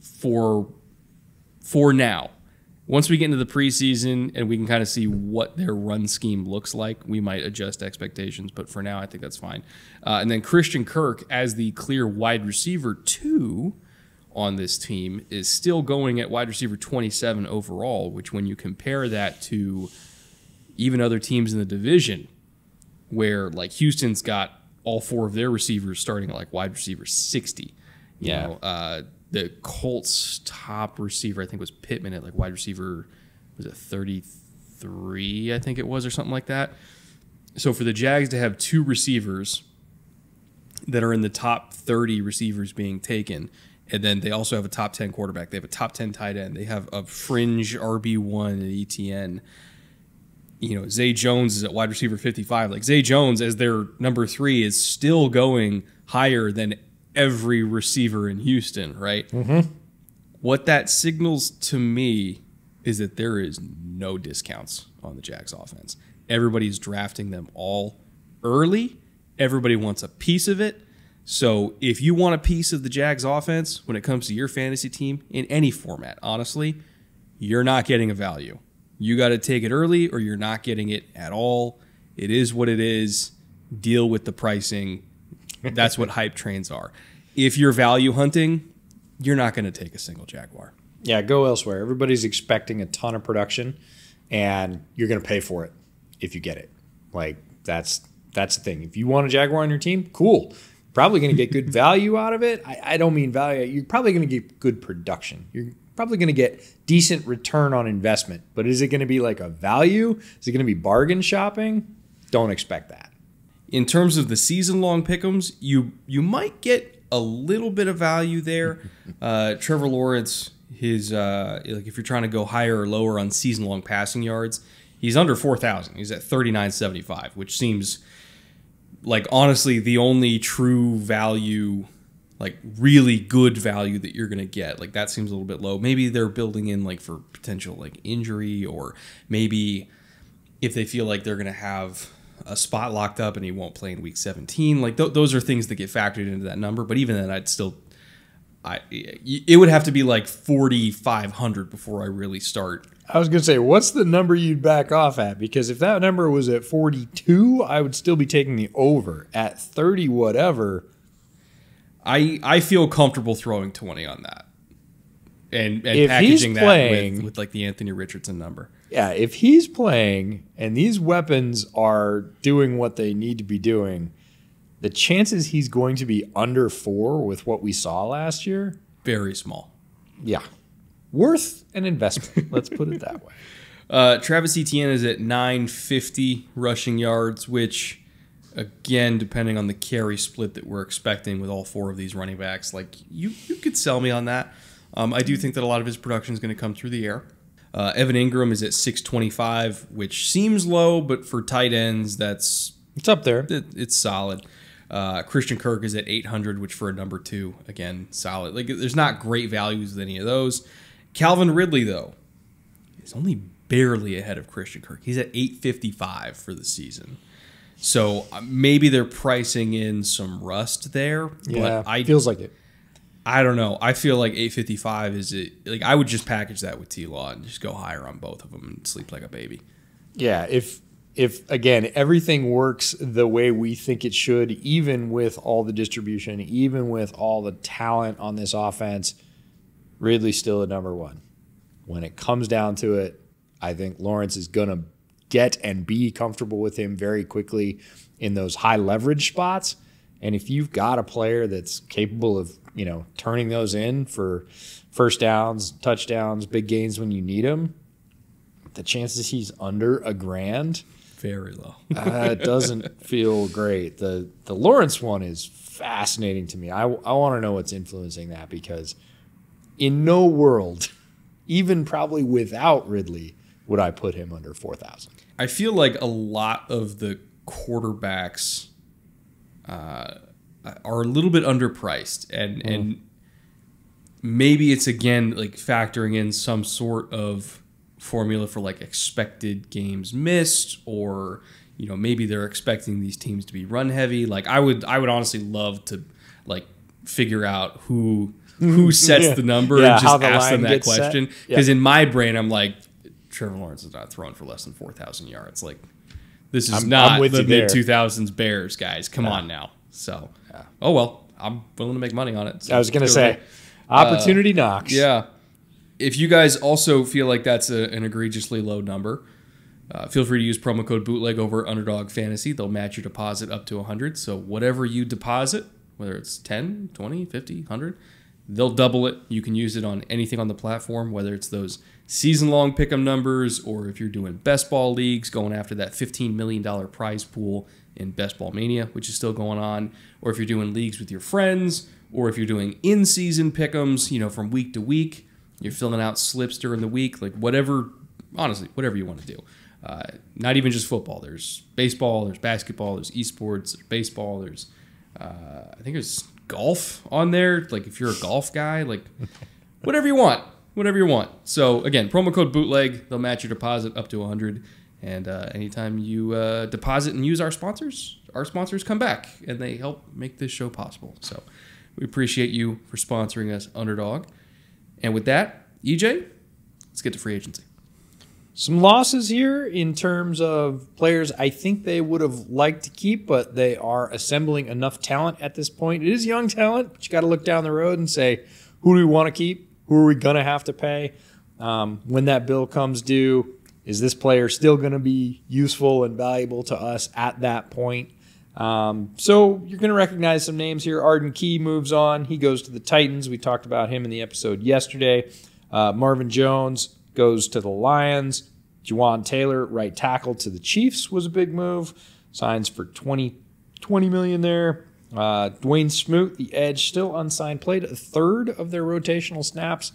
S1: for now. Once we get into the preseason and we can kind of see what their run scheme looks like, we might adjust expectations. But for now, I think that's fine. And then Christian Kirk, as the clear wide receiver 2 on this team, is still going at wide receiver 27 overall, which when you compare that to even other teams in the division, where like Houston's got all 4 of their receivers starting at like wide receiver 60. You know, the Colts' top receiver, I think, was Pittman at like wide receiver, was it 33, I think it was, or something like that. So for the Jags to have 2 receivers that are in the top 30 receivers being taken, and then they also have a top 10 quarterback, they have a top 10 tight end, they have a fringe RB1 at ETN. You know, Zay Jones is at wide receiver 55. Like, Zay Jones, as their number 3, is still going higher than every receiver in Houston, right? Mm-hmm. What that signals to me is that there is no discounts on the Jags offense. Everybody's drafting them all early. Everybody wants a piece of it. So if you want a piece of the Jags offense when it comes to your fantasy team in any format, honestly, you're not getting a value. You got to take it early or you're not getting it at all. It is what it is. Deal with the pricing. That's what hype trains are. If you're value hunting, you're not going to take a single Jaguar.
S2: Yeah, go elsewhere. Everybody's expecting a ton of production, and you're going to pay for it if you get it. Like, that's the thing. If you want a Jaguar on your team, cool. Probably going to get good value out of it. I don't mean value. You're probably going to get good production. You're probably going to get decent return on investment. But is it going to be like a value? Is it going to be bargain shopping? Don't expect that.
S1: In terms of the season-long pick'ems, you might get a little bit of value there. Trevor Lawrence, like if you're trying to go higher or lower on season-long passing yards, he's under 4,000. He's at 39.75, which seems like honestly the only true value, like really good value that you're going to get. Like that seems a little bit low. Maybe they're building in like for potential like injury, or maybe if they feel like they're going to have a spot locked up and he won't play in week 17. Like those are things that get factored into that number. But even then, it would have to be like 4,500 before I really start.
S2: I was going to say, what's the number you'd back off at? Because if that number was at 42, I would still be taking the over. At 30 whatever,
S1: I feel comfortable throwing 20 on that. And packaging that with like the Anthony Richardson number.
S2: Yeah, if he's playing and these weapons are doing what they need to be doing, the chances he's going to be under 4 with what we saw last year,
S1: very small.
S2: Yeah. Worth an investment. Let's put it that way.
S1: Travis Etienne is at 950 rushing yards, which, again, depending on the carry split that we're expecting with all 4 of these running backs, like you could sell me on that. I do think that a lot of his production is going to come through the air. Evan Ingram is at 625, which seems low, but for tight ends, it's
S2: up there.
S1: It's solid. Christian Kirk is at 800, which for a number 2, again, solid. Like there's not great values with any of those. Calvin Ridley, though, is only barely ahead of Christian Kirk. He's at 855 for the season. So maybe they're pricing in some rust there.
S2: Yeah, but feels like it.
S1: I don't know. I feel like 855 is it. Like I would just package that with T-Law and just go higher on both of them and sleep like a baby.
S2: Yeah, if again everything works the way we think it should, even with all the distribution, even with all the talent on this offense, Ridley's still at number 1. When it comes down to it, I think Lawrence is going to get and be comfortable with him very quickly in those high leverage spots. And if you've got a player that's capable of, turning those in for first downs, touchdowns, big gains when you need them, the chances he's under $1,000,
S1: very low.
S2: It doesn't feel great. The Lawrence one is fascinating to me. I want to know what's influencing that, because in no world, even probably without Ridley, would I put him under 4,000.
S1: I feel like a lot of the quarterbacks are a little bit underpriced, and maybe it's again like factoring in some sort of formula for like expected games missed, or maybe they're expecting these teams to be run heavy. Like I would honestly love to like figure out who who sets the number and just ask them that question. Because in my brain, I'm like, Trevor Lawrence is not throwing for less than 4,000 yards. Like, this is not the mid-2000s Bears, guys. Come on now. So, oh, well, I'm willing to make money on it. So
S2: I was going to say, opportunity knocks.
S1: Yeah. If you guys also feel like that's an egregiously low number, feel free to use promo code Bootleg over Underdog Fantasy. They'll match your deposit up to 100. So whatever you deposit, whether it's 10, 20, 50, 100, they'll double it. You can use it on anything on the platform, whether it's those season-long pick'em numbers or if you're doing best ball leagues, going after that $15 million prize pool in Best Ball Mania, which is still going on, or if you're doing leagues with your friends, or if you're doing in-season pick'ems, from week to week, you're filling out slips during the week, like whatever, honestly, whatever you want to do. Not even just football. There's baseball, there's basketball, there's esports, there's baseball, there's, I think there's golf on there. Like if you're a golf guy, like whatever you want. So again, promo code Bootleg, they'll match your deposit up to 100. And anytime you deposit and use our sponsors come back and they help make this show possible. So we appreciate you for sponsoring us, Underdog. And with that, EJ, let's get to free agency.
S2: Some losses here in terms of players I think they would have liked to keep, but they are assembling enough talent at this point. It is young talent, but you got to look down the road and say, who do we want to keep? Who are we going to have to pay? When that bill comes due, is this player still going to be useful and valuable to us at that point? So you're going to recognize some names here. Arden Key moves on. He goes to the Titans. We talked about him in the episode yesterday. Marvin Jones goes to the Lions. Juwan Taylor, right tackle, to the Chiefs was a big move. Signs for $20 million there. Dwayne Smoot, the edge, still unsigned, played a third of their rotational snaps.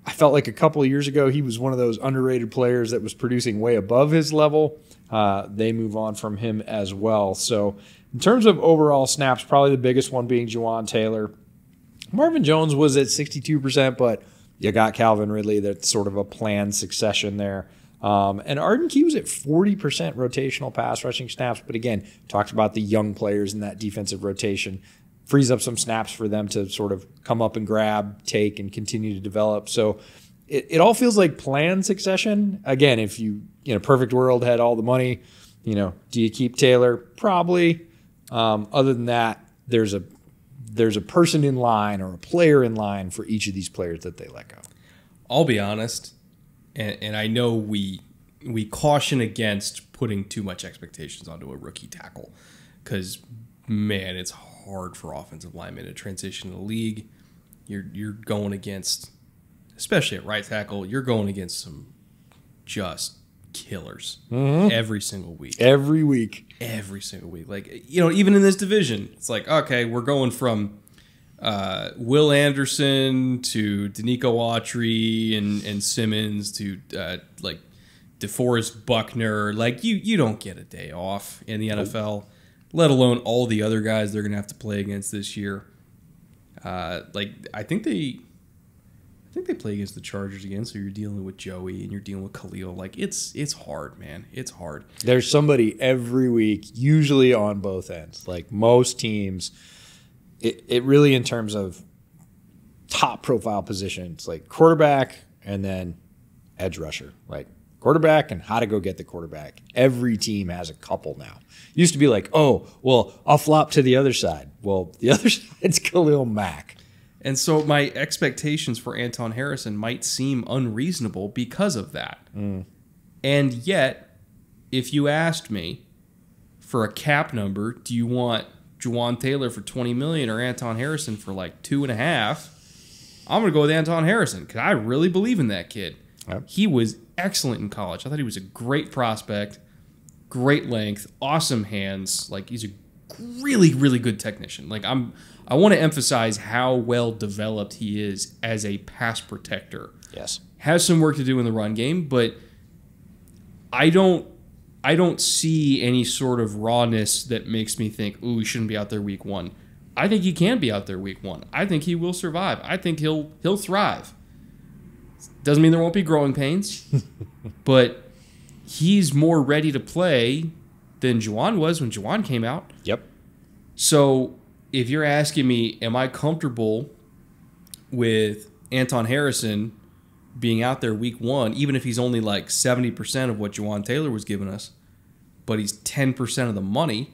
S2: I felt like a couple of years ago he was one of those underrated players that was producing way above his level. They move on from him as well. So in terms of overall snaps, probably the biggest one being Juwan Taylor. Marvin Jones was at 62%, but you got Calvin Ridley. That's sort of a planned succession there. And Arden Key was at 40% rotational pass rushing snaps. But again, talked about the young players in that defensive rotation. Frees up some snaps for them to sort of come up and grab, take, and continue to develop. So it all feels like planned succession. Again, if you, perfect world, had all the money, do you keep Taylor? Probably. Other than that, there's a person in line or a player in line for each of these players that they let go.
S1: I'll be honest, and I know we caution against putting too much expectations onto a rookie tackle because, man, it's hard for offensive linemen to transition to the league. You're going against, especially at right tackle, you're going against some just killers every single week. Every single week. Like, even in this division, it's like, okay, we're going from Will Anderson to Danico Autry and Simmons to like DeForest Buckner. Like, you don't get a day off in the NFL, let alone all the other guys they're going to have to play against this year. I think they play against the Chargers again, so you're dealing with Joey and you're dealing with Khalil. Like, it's hard, man. It's hard.
S2: There's somebody every week, usually on both ends. Like most teams, it really, in terms of top profile positions, like quarterback and then edge rusher. Like quarterback and how to go get the quarterback. Every team has a couple now. Used to be like, oh, well, I'll flop to the other side. Well, the other side's Khalil Mack.
S1: And so my expectations for Anton Harrison might seem unreasonable because of that. And yet, if you asked me for a cap number, do you want Juwan Taylor for $20 million or Anton Harrison for like $2.5? I'm going to go with Anton Harrison because I really believe in that kid. Yep. He was excellent in college. I thought he was a great prospect, great length, awesome hands. Like, he's a really, really good technician. Like, I want to emphasize how well developed he is as a pass protector.
S2: Yes.
S1: Has some work to do in the run game, but I don't see any sort of rawness that makes me think, ooh, he shouldn't be out there week one. I think he can be out there week one. I think he will survive. I think he'll thrive. Doesn't mean there won't be growing pains, but he's more ready to play than Juwan was when Juwan came out.
S2: Yep.
S1: So if you're asking me, am I comfortable with Anton Harrison being out there week 1, even if he's only like 70% of what Juwan Taylor was giving us, but he's 10% of the money,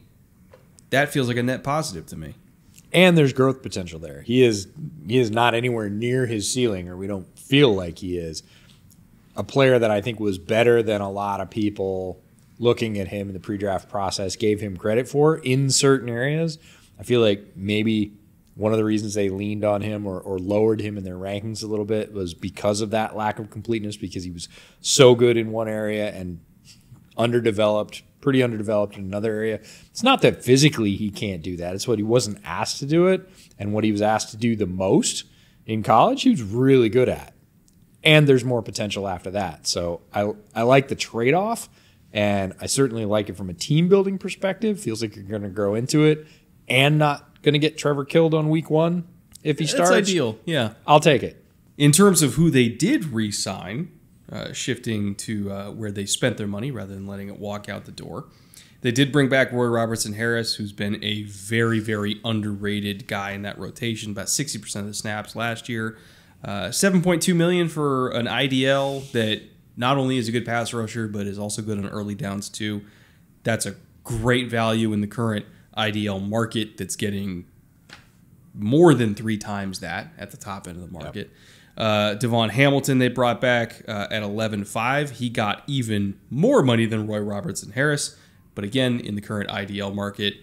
S1: that feels like a net positive to me.
S2: And there's growth potential there. He is not anywhere near his ceiling, or we don't feel like he is. A player that I think was better than a lot of people looking at him in the pre-draft process gave him credit for in certain areas. I feel like maybe one of the reasons they leaned on him or lowered him in their rankings a little bit was because of that lack of completeness, because he was so good in one area and pretty underdeveloped in another area. It's not that physically he can't do that. It's what he wasn't asked to do it, and what he was asked to do the most in college, he was really good at. And there's more potential after that. So I like the trade-off, and I certainly like it from a team-building perspective. Feels like you're going to grow into it and not going to get Trevor killed on week 1 if he starts.
S1: That's ideal, yeah.
S2: I'll take it.
S1: In terms of who they did re-sign, shifting to where they spent their money rather than letting it walk out the door, they did bring back Roy Robertson-Harris, who's been a very, very underrated guy in that rotation, about 60% of the snaps last year. $7.2 million for an IDL that not only is a good pass rusher, but is also good on early downs too. That's a great value in the current IDL market that's getting more than 3 times that at the top end of the market. Yep. Devon Hamilton they brought back at 11.5. He got even more money than Roy Robertson-Harris, but again, in the current IDL market,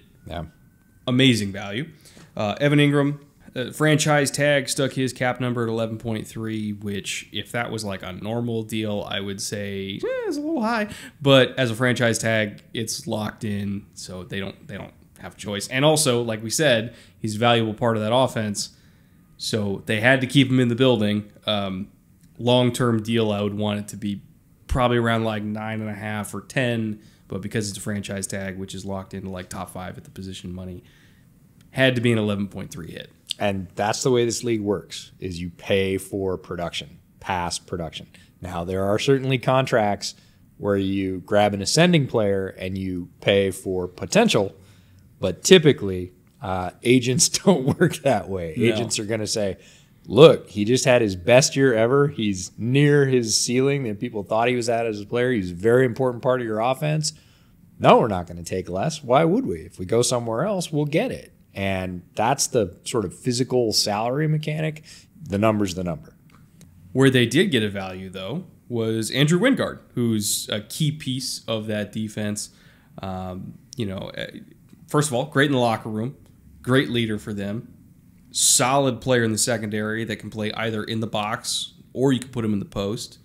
S1: amazing value. Evan Ingram, franchise tag, stuck his cap number at 11.3, which if that was like a normal deal, I would say it's a little high. But as a franchise tag, it's locked in, so they don't have a choice. And also, like we said, he's a valuable part of that offense, so they had to keep him in the building. Long-term deal, I would want it to be probably around like 9.5 or 10, but because it's a franchise tag, which is locked into like top 5 at the position money, had to be an 11.3 hit.
S2: And that's the way this league works, is you pay for production, past production. Now, there are certainly contracts where you grab an ascending player and you pay for potential, but typically agents don't work that way. No. Agents are going to say, look, he just had his best year ever. He's near his ceiling that people thought he was at as a player. He's a very important part of your offense. No, we're not going to take less. Why would we? If we go somewhere else, we'll get it. And that's the sort of physical salary mechanic. The number's the number.
S1: Where they did get a value, though, was Andrew Wingard, who's a key piece of that defense. First of all, great in the locker room, great leader for them, solid player in the secondary that can play either in the box or you can put him in the post.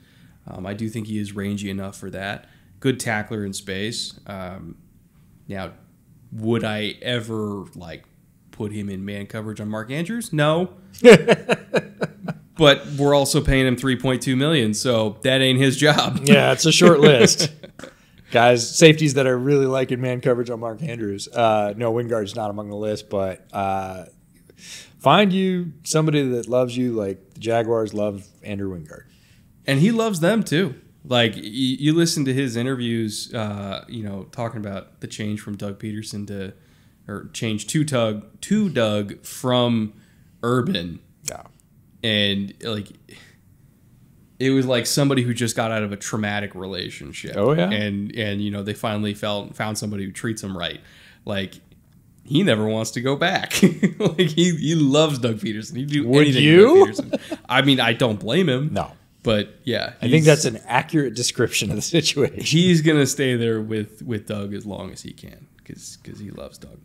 S1: I do think he is rangy enough for that. Good tackler in space. Now, would I ever put him in man coverage on Mark Andrews? No. But we're also paying him $3.2 million, so that ain't his job.
S2: Yeah, it's a short list. Guys, safeties that I really like in man coverage on Mark Andrews. No, Wingard's not among the list, but find you somebody that loves you like the Jaguars love Andrew Wingard.
S1: And he loves them too. Like, you listen to his interviews, talking about the change from Doug Peterson to Doug from Urban. Yeah. And, it was like somebody who just got out of a traumatic relationship.
S2: Oh, yeah.
S1: And they finally found somebody who treats him right. Like, he never wants to go back. He loves Doug Peterson. He'd do anything with Doug Peterson. I mean, I don't blame him.
S2: No.
S1: But, yeah.
S2: I think that's an accurate description of the situation.
S1: He's going to stay there with Doug as long as he can because he loves Doug.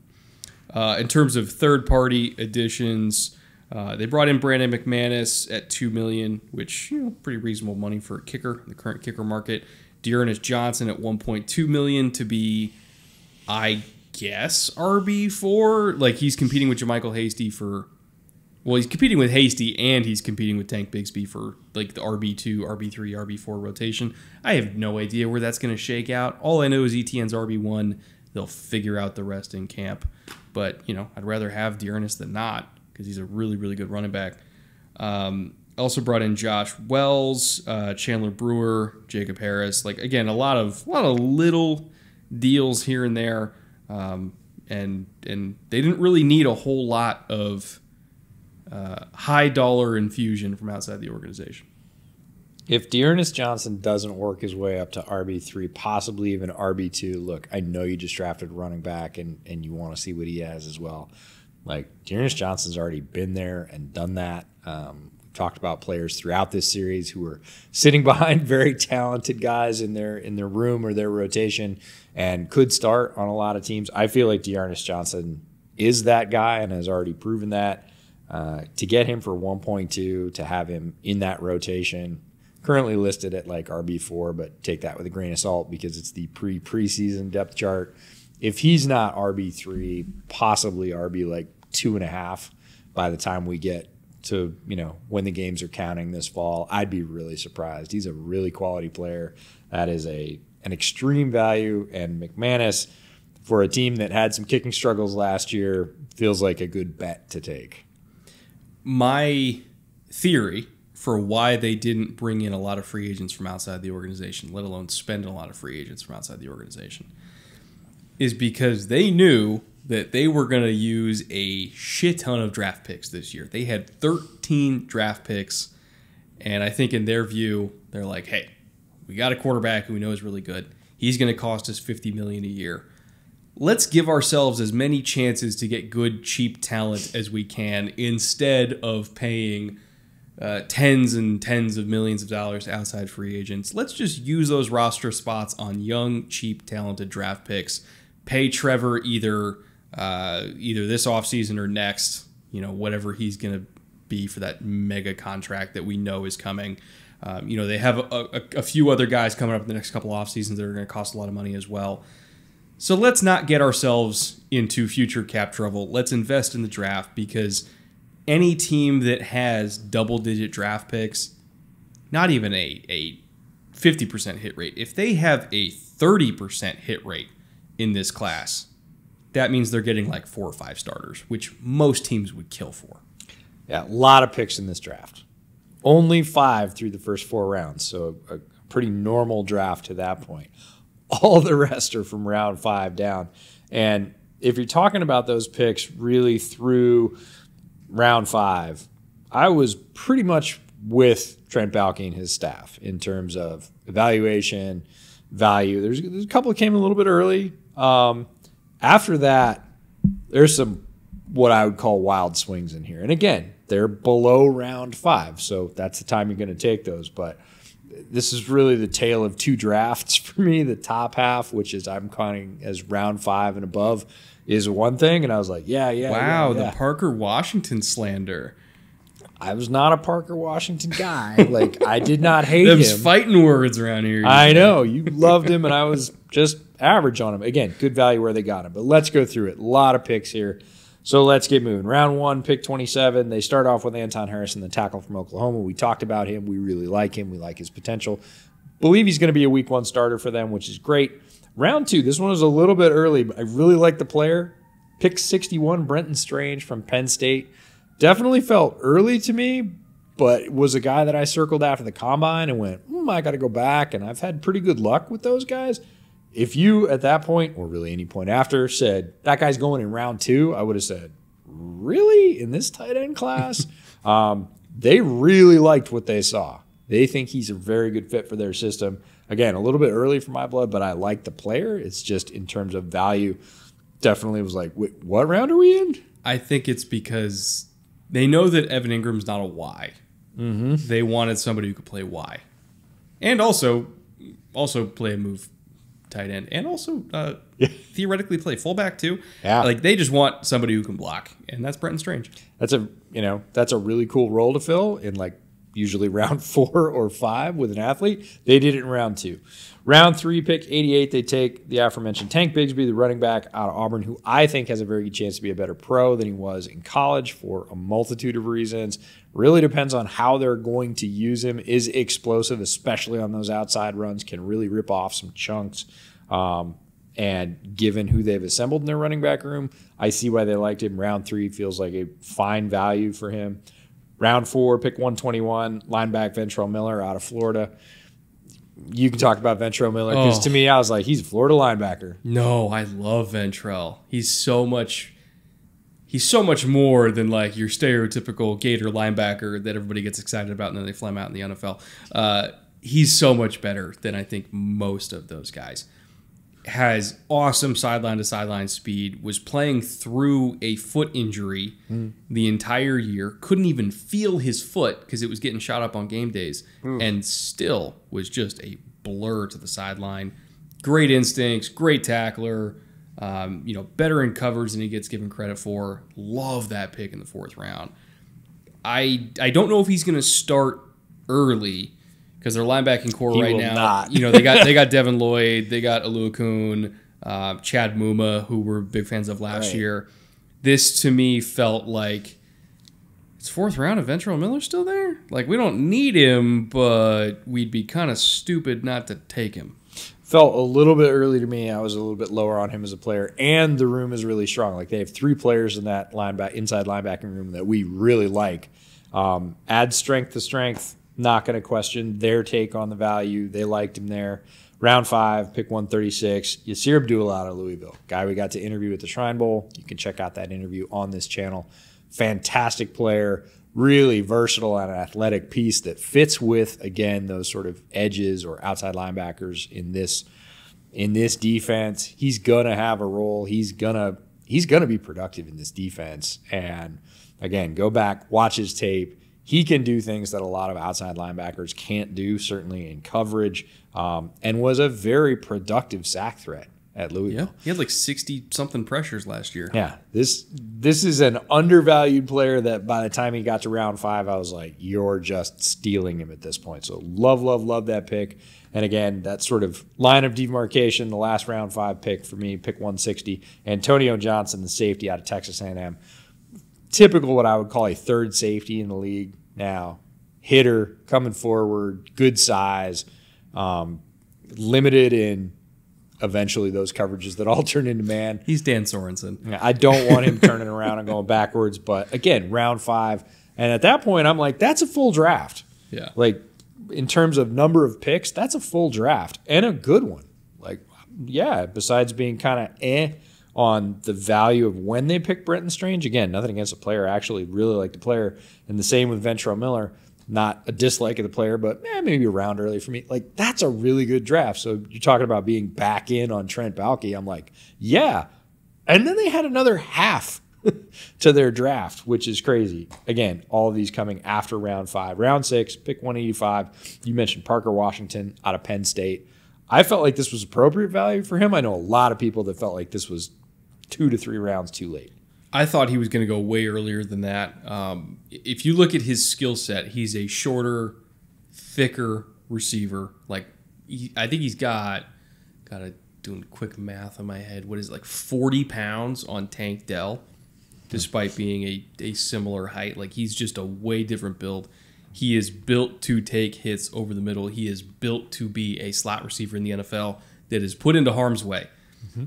S1: In terms of third-party additions, they brought in Brandon McManus at $2 million, which, pretty reasonable money for a kicker in the current kicker market. Dearness Johnson at $1.2 million to be, I guess, RB4. He's competing with JaMychal Hasty for... Well, he's competing with Hasty and he's competing with Tank Bigsby for the RB2, RB3, RB4 rotation. I have no idea where that's going to shake out. All I know is ETN's RB1. They'll figure out the rest in camp. But, I'd rather have Dearness than not because he's a really, really good running back. Also brought in Josh Wells, Chandler Brewer, Jacob Harris. Again, a lot of little deals here and there. And they didn't really need a whole lot of high dollar infusion from outside the organization.
S2: If Dearness Johnson doesn't work his way up to RB3, possibly even RB2, look, I know you just drafted running back and you want to see what he has as well. Like, Dearness Johnson's already been there and done that. We've talked about players throughout this series who are sitting behind very talented guys in their room or their rotation and could start on a lot of teams. I feel like Dearness Johnson is that guy and has already proven that. To get him for 1.2, to have him in that rotation, currently listed at like RB4, but take that with a grain of salt because it's the preseason depth chart. If he's not RB3, possibly RB like 2.5 by the time we get to, when the games are counting this fall, I'd be really surprised. He's a really quality player. That is an extreme value, and McManus, for a team that had some kicking struggles last year, feels like a good bet to take.
S1: My theory for why they didn't bring in a lot of free agents from outside the organization, let alone spend a lot of free agents from outside the organization, is because they knew that they were going to use a shit ton of draft picks this year. They had 13 draft picks, and I think in their view, they're like, hey, we got a quarterback who we know is really good. He's going to cost us $50 million a year. Let's give ourselves as many chances to get good, cheap talent as we can instead of paying tens and tens of millions of dollars to outside free agents. Let's just use those roster spots on young, cheap, talented draft picks. Pay Trevor either this offseason or next, whatever he's going to be for that mega contract that we know is coming. They have a few other guys coming up in the next couple off seasons that are going to cost a lot of money as well. So let's not get ourselves into future cap trouble. Let's invest in the draft, because any team that has double-digit draft picks, not even a 50% hit rate, if they have a 30% hit rate in this class, that means they're getting like 4 or 5 starters, which most teams would kill for.
S2: Yeah, a lot of picks in this draft. Only 5 through the first 4 rounds, so a pretty normal draft to that point. All the rest are from round 5 down. And if you're talking about those picks really through round 5, I was pretty much with Trent Baalke and his staff in terms of evaluation, value. There's a couple that came a little bit early. After that, there's some what I would call wild swings in here. And again, they're below round 5, so that's the time you're going to take those. But this is really the tale of 2 drafts for me. The top half, which is I'm counting as round 5 and above, is one thing. And I was like, yeah.
S1: Wow, the Parker Washington slander.
S2: I was not a Parker Washington guy. Like, I did not hate him.
S1: Them's fighting words around here.
S2: I know. You loved him, and I was just average on him. Again, good value where they got him. But let's go through it. A lot of picks here. So let's get moving. Round 1, pick 27. They start off with Anton Harrison, the tackle from Oklahoma. We talked about him. We really like him. We like his potential. Believe he's going to be a week 1 starter for them, which is great. Round 2, this one was a little bit early, but I really like the player. Pick 61, Brenton Strange from Penn State. Definitely felt early to me, but was a guy that I circled after the combine and went, I got to go back, and I've had pretty good luck with those guys. If you, at that point, or really any point after, said, that guy's going in round 2, I would have said, really? In this tight end class? They really liked what they saw. They think he's a very good fit for their system. Again, a little bit early for my blood, but I like the player. It's just in terms of value, definitely was like, wait, what round are we in?
S1: I think it's because they know that Evan Ingram's not a Y. Mm-hmm. They wanted somebody who could play Y. And also play a move tight end, and also theoretically play fullback too. Yeah, like they just want somebody who can block, and that's Brenton Strange. That's
S2: a really cool role to fill in like usually round 4 or 5 with an athlete. They did it in round 2. Round 3, pick 88. They take the aforementioned Tank Bigsby, the running back out of Auburn, who I think has a very good chance to be a better pro than he was in college for a multitude of reasons. Really depends on how they're going to use him. Is explosive, especially on those outside runs, can really rip off some chunks. And given who they've assembled in their running back room, I see why they liked him. Round 3 feels like a fine value for him. Round 4, pick 121, linebacker Ventrell Miller out of Florida. You can talk about Ventrell Miller, because to me, I was like, he's a Florida linebacker.
S1: No, I love Ventrell. He's he's so much more than like your stereotypical Gator linebacker that everybody gets excited about and then they fly him out in the NFL. He's so much better than I think most of those guys. Has awesome sideline to sideline speed, was playing through a foot injury the entire year, couldn't even feel his foot because it was getting shot up on game days, and still was just a blur to the sideline. Great instincts, great tackler, better in coverage than he gets given credit for. Love that pick in the 4th round. I don't know if he's going to start early, because their linebacking core right now,
S2: not.
S1: they got Devin Lloyd, they got Oluokun, Chad Muma, who we're big fans of last year. This to me felt like it's 4th round and Ventrell Miller's still there. Like, we don't need him, but we'd be kind of stupid not to take him.
S2: Felt a little bit early to me. I was a little bit lower on him as a player, and the room is really strong. Like, they have 3 players in that inside linebacking room that we really like. Add strength to strength. Not going to question their take on the value. They liked him there. Round 5, pick 136, Yasir Abdullah out of Louisville. Guy we got to interview at the Shrine Bowl. You can check out that interview on this channel. Fantastic player, really versatile and athletic piece that fits with, again, those sort of edges or outside linebackers in this defense. He's going to have a role. He's going to be productive in this defense. And, again, go back, watch his tape. He can do things that a lot of outside linebackers can't do, certainly in coverage, and was a very productive sack threat at Louisville.
S1: Yeah, he had like 60-something pressures last year.
S2: Yeah, this is an undervalued player that by the time he got to round 5, I was like, you're just stealing him at this point. So love that pick. And again, that sort of line of demarcation, the last round 5 pick for me, pick 160, Antonio Johnson, the safety out of Texas A&M. Typical what I would call a 3rd safety in the league now. Hitter, coming forward, good size, limited in eventually those coverages that all turn into man.
S1: He's Dan Sorensen.
S2: I don't want him turning around and going backwards, but again, round 5. And at that point, I'm like, that's a full draft.
S1: Yeah.
S2: Like, in terms of number of picks, that's a full draft and a good one. Like, yeah, besides being kind of on the value of when they picked Brenton Strange. Again, nothing against the player. I actually really like the player. And the same with Ventrell Miller. Not a dislike of the player, but maybe a round early for me. Like, that's a really good draft. So you're talking about being back in on Trent Baalke. I'm like, yeah. And then they had another half to their draft, which is crazy. Again, all of these coming after round 5. Round 6, pick 185. You mentioned Parker Washington out of Penn State. I felt like this was appropriate value for him. I know a lot of people that felt like this was 2 to 3 rounds too late.
S1: I thought he was going to go way earlier than that. If you look at his skill set, he's a shorter, thicker receiver. Like, I think he's got doing quick math on my head. What is it, like 40 pounds on Tank Dell, despite being a similar height. Like, he's just a way different build. He is built to take hits over the middle. He is built to be a slot receiver in the NFL that is put into harm's way. Mm-hmm.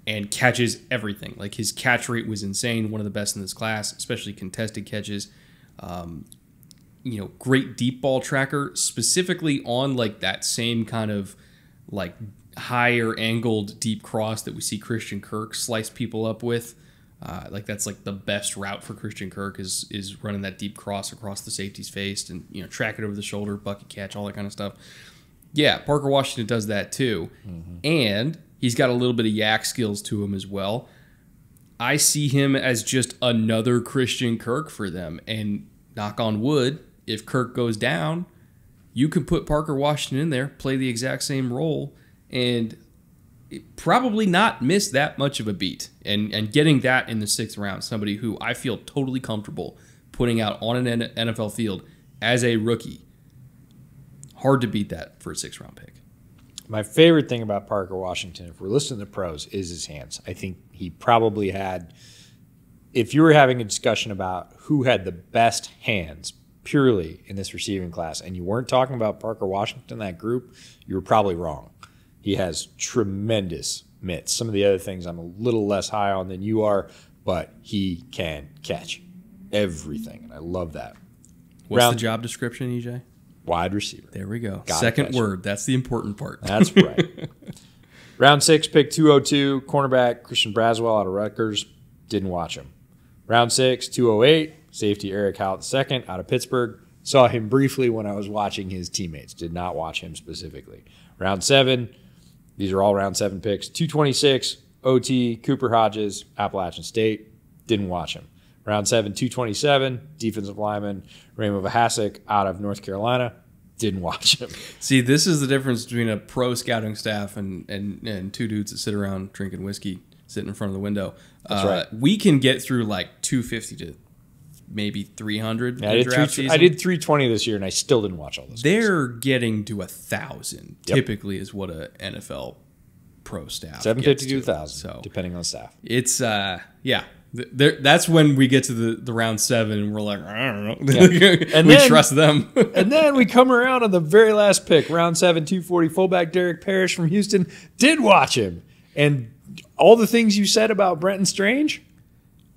S1: And catches everything. Like, his catch rate was insane, one of the best in this class, especially contested catches. Great deep ball tracker, specifically on like that same kind of like higher angled deep cross that we see Christian Kirk slice people up with. That's like the best route for Christian Kirk is running that deep cross across the safety's face and track it over the shoulder, bucket catch, all that kind of stuff. Yeah, Parker Washington does that too, and he's got a little bit of yak skills to him as well. I see him as just another Christian Kirk for them. And knock on wood, if Kirk goes down, you can put Parker Washington in there, play the exact same role, and probably not miss that much of a beat. And getting that in the 6th round, somebody who I feel totally comfortable putting out on an NFL field as a rookie, hard to beat that for a 6th round pick.
S2: My favorite thing about Parker Washington, if we're listening to pros, is his hands. I think he probably had, if you were having a discussion about who had the best hands purely in this receiving class, and you weren't talking about Parker Washington, that group, you were probably wrong. He has tremendous mitts. Some of the other things I'm a little less high on than you are, but he can catch everything, and I love that.
S1: What's the job description, EJ?
S2: Wide receiver.
S1: There we go. Second word. That's the important part.
S2: That's right. Round 6, pick 202, cornerback Christian Braswell out of Rutgers. Didn't watch him. Round 6, 208, safety Eric Howell II out of Pittsburgh. Saw him briefly when I was watching his teammates. Did not watch him specifically. Round 7, these are all round 7 picks. 226, OT, Cooper Hodges, Appalachian State. Didn't watch him. Round 7, 227, defensive lineman Ramo Vahasek out of North Carolina. Didn't watch him.
S1: See, this is the difference between a pro scouting staff and two dudes that sit around drinking whiskey, sitting in front of the window.
S2: That's right.
S1: We can get through like 250 to maybe 300.
S2: Yeah, I did 320 this year, and I still didn't watch all those.
S1: They're getting to 1,000. Yep. Typically, is what a NFL pro staff
S2: 750 to 1,000,
S1: so
S2: depending on the staff.
S1: It's yeah. That's when we get to the round 7, and we're like, I don't know. Yeah. And we trust them.
S2: And then we come around on the very last pick, round 7, 240, fullback Derek Parrish from Houston. Did watch him, and all the things you said about Brenton Strange,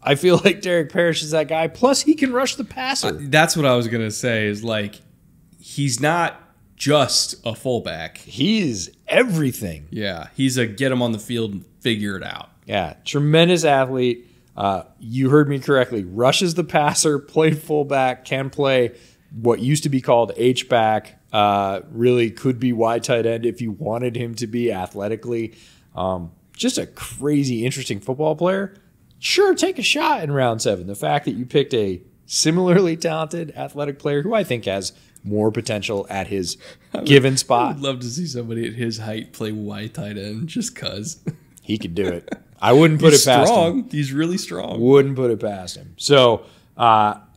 S2: I feel like Derek Parrish is that guy. Plus, he can rush the passer.
S1: That's what I was going to say is like he's not just a fullback.
S2: He is everything.
S1: Yeah, he's a get him on the field and figure it out.
S2: Yeah, tremendous athlete. You heard me correctly. Rushes the passer, played fullback, can play what used to be called H-back. Really could be wide tight end if you wanted him to be athletically. Just a crazy, interesting football player. Sure, take a shot in round 7. The fact that you picked a similarly talented athletic player who I think has more potential at his given spot.
S1: I would love to see somebody at his height play wide tight end just because.
S2: He could do it. I wouldn't put it past him.
S1: He's really strong.
S2: Wouldn't put it past him. So,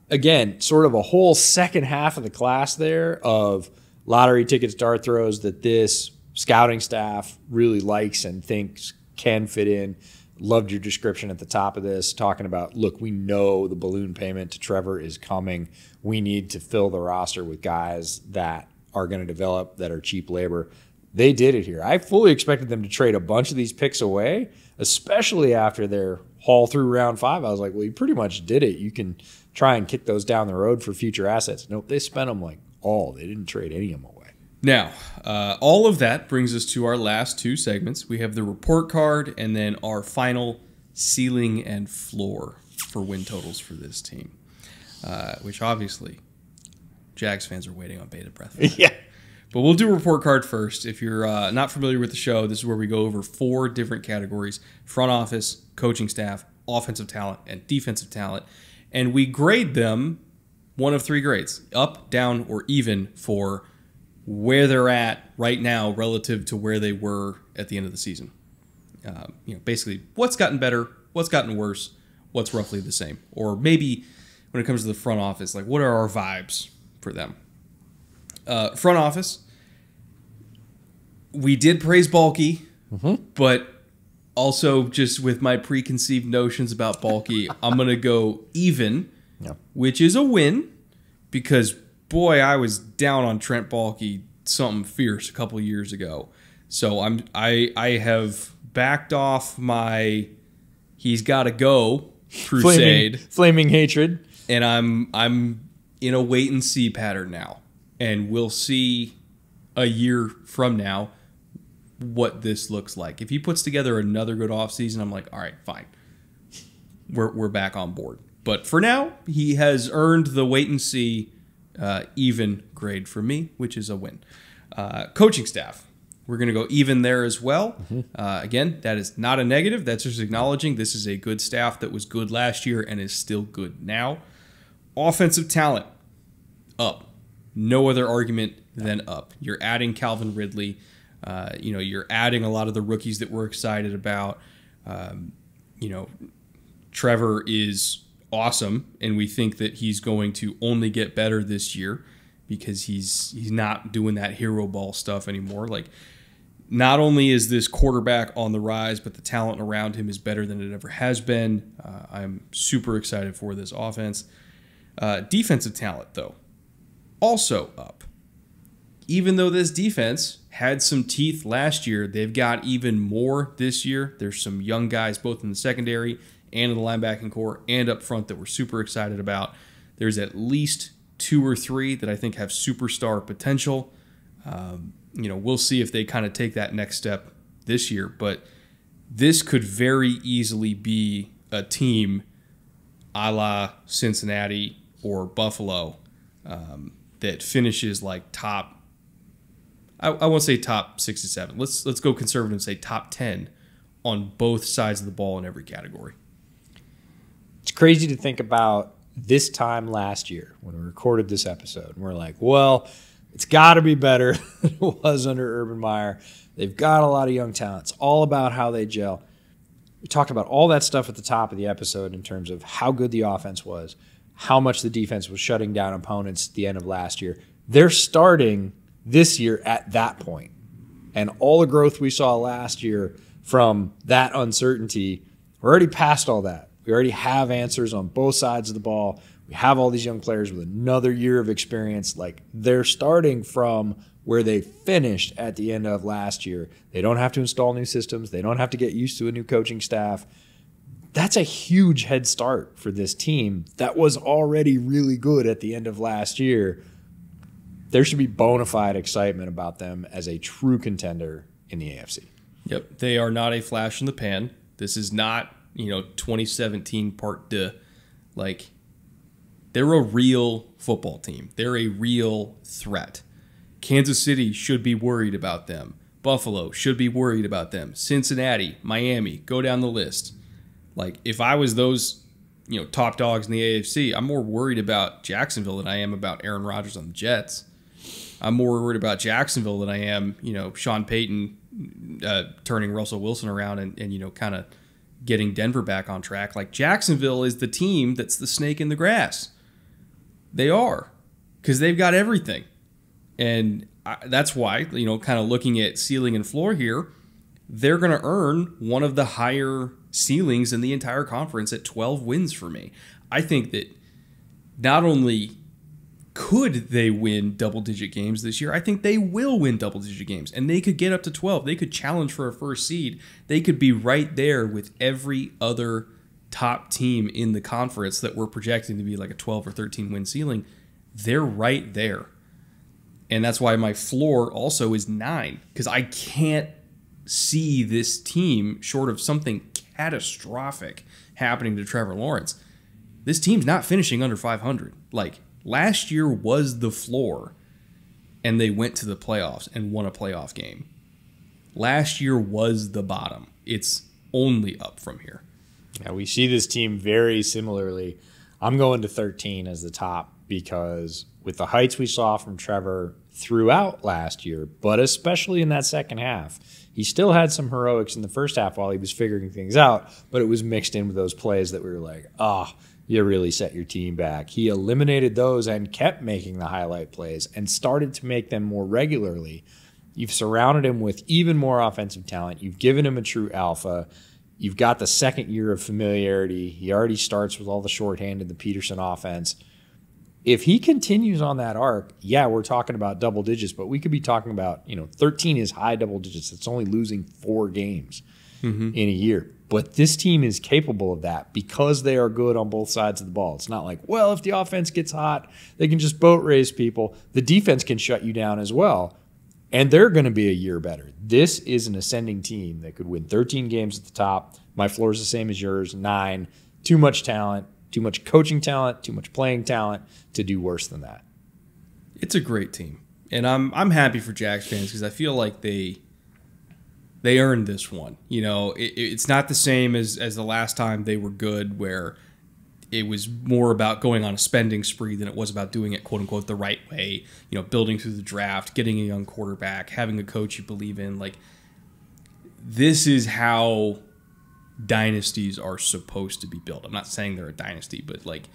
S2: again, sort of a whole second half of the class there of lottery tickets, dart throws that this scouting staff really likes and thinks can fit in. Loved your description at the top of this, talking about, look, we know the balloon payment to Trevor is coming. We need to fill the roster with guys that are going to develop, that are cheap labor. They did it here. I fully expected them to trade a bunch of these picks away, especially after their haul through round 5. I was like, well, you pretty much did it. You can try and kick those down the road for future assets. Nope, they spent them like all. They didn't trade any of them away.
S1: Now, all of that brings us to our last 2 segments. We have the report card and then our final ceiling and floor for win totals for this team, which obviously Jags fans are waiting on bated breath for.
S2: Yeah.
S1: But we'll do report card first. If you're not familiar with the show, this is where we go over 4 different categories: front office, coaching staff, offensive talent, and defensive talent. And we grade them one of 3 grades: up, down, or even for where they're at right now relative to where they were at the end of the season. Basically, what's gotten better, what's gotten worse, what's roughly the same. Or maybe when it comes to the front office, like what are our vibes for them? Front office, we did praise Balky, but also just with my preconceived notions about Balky, I'm going to go even, which is a win because, boy, I was down on Trent Balky something fierce a couple years ago. So I have backed off my he's got to go crusade,
S2: flaming hatred,
S1: and I'm in a wait and see pattern now. And we'll see a year from now what this looks like. If he puts together another good offseason, I'm like, all right, fine. We're back on board. But for now, he has earned the wait and see even grade for me, which is a win. Coaching staff, we're going to go even there as well. Again, that is not a negative. That's just acknowledging this is a good staff that was good last year and is still good now. Offensive talent, up. No other argument than up. You're adding Calvin Ridley. You're adding a lot of the rookies that we're excited about. Trevor is awesome, and we think that he's going to only get better this year because he's not doing that hero ball stuff anymore. Like, not only is this quarterback on the rise, but the talent around him is better than it ever has been. I'm super excited for this offense. Defensive talent, though, also up. Even though this defense had some teeth last year, they've got even more this year. There's some young guys both in the secondary and in the linebacking core and up front that we're super excited about. There's at least 2 or 3 that I think have superstar potential. We'll see if they kind of take that next step this year, but this could very easily be a team a la Cincinnati or Buffalo, that finishes like top, I won't say top 6 to 7. Let's go conservative and say top 10 on both sides of the ball in every category.
S2: It's crazy to think about this time last year when we recorded this episode. And we're like, well, it's got to be better than it was under Urban Meyer. They've got a lot of young talent. It's all about how they gel. We talked about all that stuff at the top of the episode in terms of how good the offense was, how much the defense was shutting down opponents at the end of last year. They're starting this year at that point. And all the growth we saw last year from that uncertainty, we're already past all that. We already have answers on both sides of the ball. We have all these young players with another year of experience. Like, they're starting from where they finished at the end of last year. They don't have to install new systems. They don't have to get used to a new coaching staff. That's a huge head start for this team that was already really good at the end of last year. There should be bona fide excitement about them as a true contender in the AFC.
S1: Yep, they are not a flash in the pan. This is not, 2017 part deux. Like, they're a real football team. They're a real threat. Kansas City should be worried about them. Buffalo should be worried about them. Cincinnati, Miami, go down the list. Like, if I was those, top dogs in the AFC, I'm more worried about Jacksonville than I am about Aaron Rodgers on the Jets. I'm more worried about Jacksonville than I am, Sean Payton turning Russell Wilson around and kind of getting Denver back on track. Like, Jacksonville is the team that's the snake in the grass. They are, because they've got everything. And that's why, kind of looking at ceiling and floor here, they're going to earn one of the higher ceilings in the entire conference at 12 wins for me. I think that not only could they win double-digit games this year, I think they will win double-digit games. And they could get up to 12. They could challenge for a first seed. They could be right there with every other top team in the conference that we're projecting to be like a 12 or 13 win ceiling. They're right there. And that's why my floor also is 9, because I can't see this team, short of something catastrophic happening to Trevor Lawrence, this team's not finishing under 500. Like, last year was the floor, and they went to the playoffs and won a playoff game. Last year was the bottom. It's only up from here.
S2: Yeah, we see this team very similarly. I'm going to 13 as the top because with the heights we saw from Trevor throughout last year, but especially in that second half, he still had some heroics in the first half while he was figuring things out, but it was mixed in with those plays that we were like, you really set your team back. He eliminated those and kept making the highlight plays and started to make them more regularly. You've surrounded him with even more offensive talent. You've given him a true alpha. You've got the second year of familiarity. He already starts with all the shorthand in the Peterson offense. If he continues on that arc, yeah, we're talking about double digits, but we could be talking about, 13 is high double digits. It's only losing 4 games in a year. But this team is capable of that because they are good on both sides of the ball. It's not like, well, if the offense gets hot, they can just boat race people. The defense can shut you down as well, and they're going to be a year better. This is an ascending team that could win 13 games at the top. My floor is the same as yours, 9. Too much talent. Too much coaching talent, too much playing talent to do worse than that.
S1: It's a great team, and I'm happy for Jags fans because I feel like they earned this one. It's not the same as the last time they were good, where it was more about going on a spending spree than it was about doing it, quote unquote, the right way. Building through the draft, getting a young quarterback, having a coach you believe in. Like, this is how dynasties are supposed to be built. I'm not saying they're a dynasty, but like,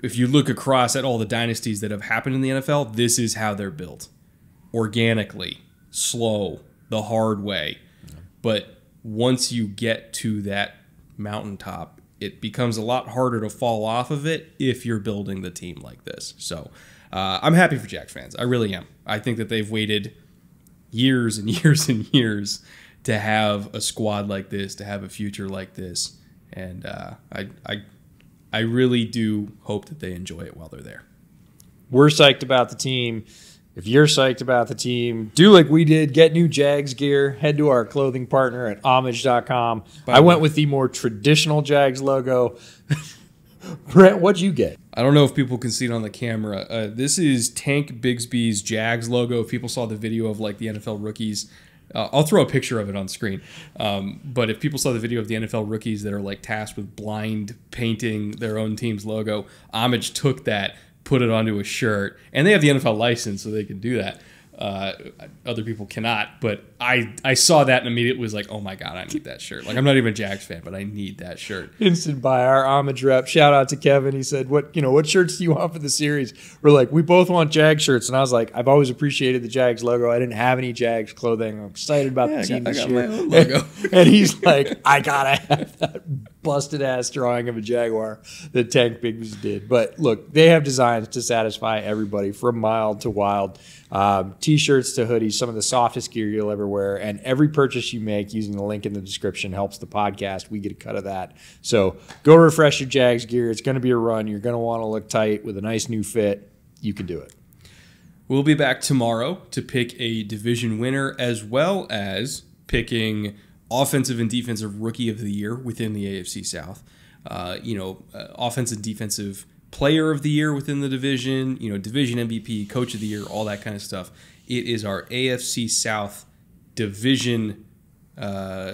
S1: if you look across at all the dynasties that have happened in the NFL, this is how they're built. Organically, slow, the hard way. But once you get to that mountaintop, it becomes a lot harder to fall off of it if you're building the team like this. So I'm happy for Jags fans. I really am. I think that they've waited years and years and years to have a squad like this, to have a future like this. And I really do hope that they enjoy it while they're there.
S2: We're psyched about the team. If you're psyched about the team, do like we did. Get new Jags gear. Head to our clothing partner at homage.com. I went with the more traditional Jags logo. Brent, what'd you get?
S1: I don't know if people can see it on the camera. This is Tank Bigsby's Jags logo. If people saw the video of like the NFL rookies, I'll throw a picture of it on screen. But if people saw the video of the NFL rookies that are like tasked with blind painting their own team's logo, Homage took that, put it onto a shirt, and they have the NFL license, so they can do that. Other people cannot, but I saw that and immediately was like, oh my God, I need that shirt. Like, I'm not even a Jags fan, but I need that shirt.
S2: Instant buy. Our Homage rep, shout out to Kevin. He said, what shirts do you want for the series? We're like, we both want Jag shirts. And I was like, I've always appreciated the Jags logo. I didn't have any Jags clothing. I'm excited about the team this year.
S1: My own logo.
S2: And he's like, I gotta have that busted ass drawing of a Jaguar that Tank Bigsby did. But look, they have designs to satisfy everybody from mild to wild. T-shirts to hoodies, some of the softest gear you'll ever wear, and every purchase you make using the link in the description helps the podcast. We get a cut of that. So go refresh your Jags gear. It's going to be a run. You're going to want to look tight with a nice new fit. You can do it.
S1: We'll be back tomorrow to pick a division winner, as well as picking offensive and defensive rookie of the year within the AFC South. Offensive and defensive player of the year within the division, division MVP, coach of the year, all that kind of stuff. It is our AFC South division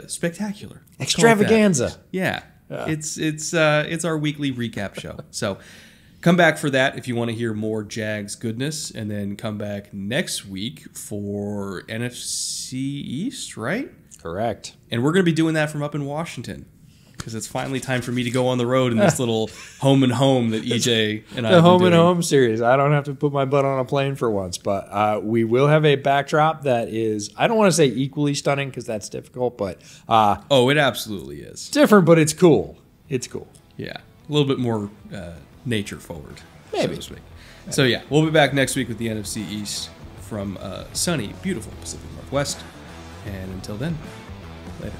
S1: spectacular.
S2: Extravaganza.
S1: Yeah. It's our weekly recap show. So come back for that if you want to hear more Jags goodness, and then come back next week for NFC East, right?
S2: Correct.
S1: And we're going to be doing that from up in Washington, because it's finally time for me to go on the road in this little home and home that EJ and I have been doing.
S2: The home and home series. I don't have to put my butt on a plane for once, but we will have a backdrop that is, I don't want to say equally stunning because that's difficult, but
S1: it absolutely is
S2: different, but it's cool. It's cool.
S1: Yeah, a little bit more nature forward,
S2: maybe.
S1: So to speak. So yeah, we'll be back next week with the NFC East from sunny, beautiful Pacific Northwest. And until then, later.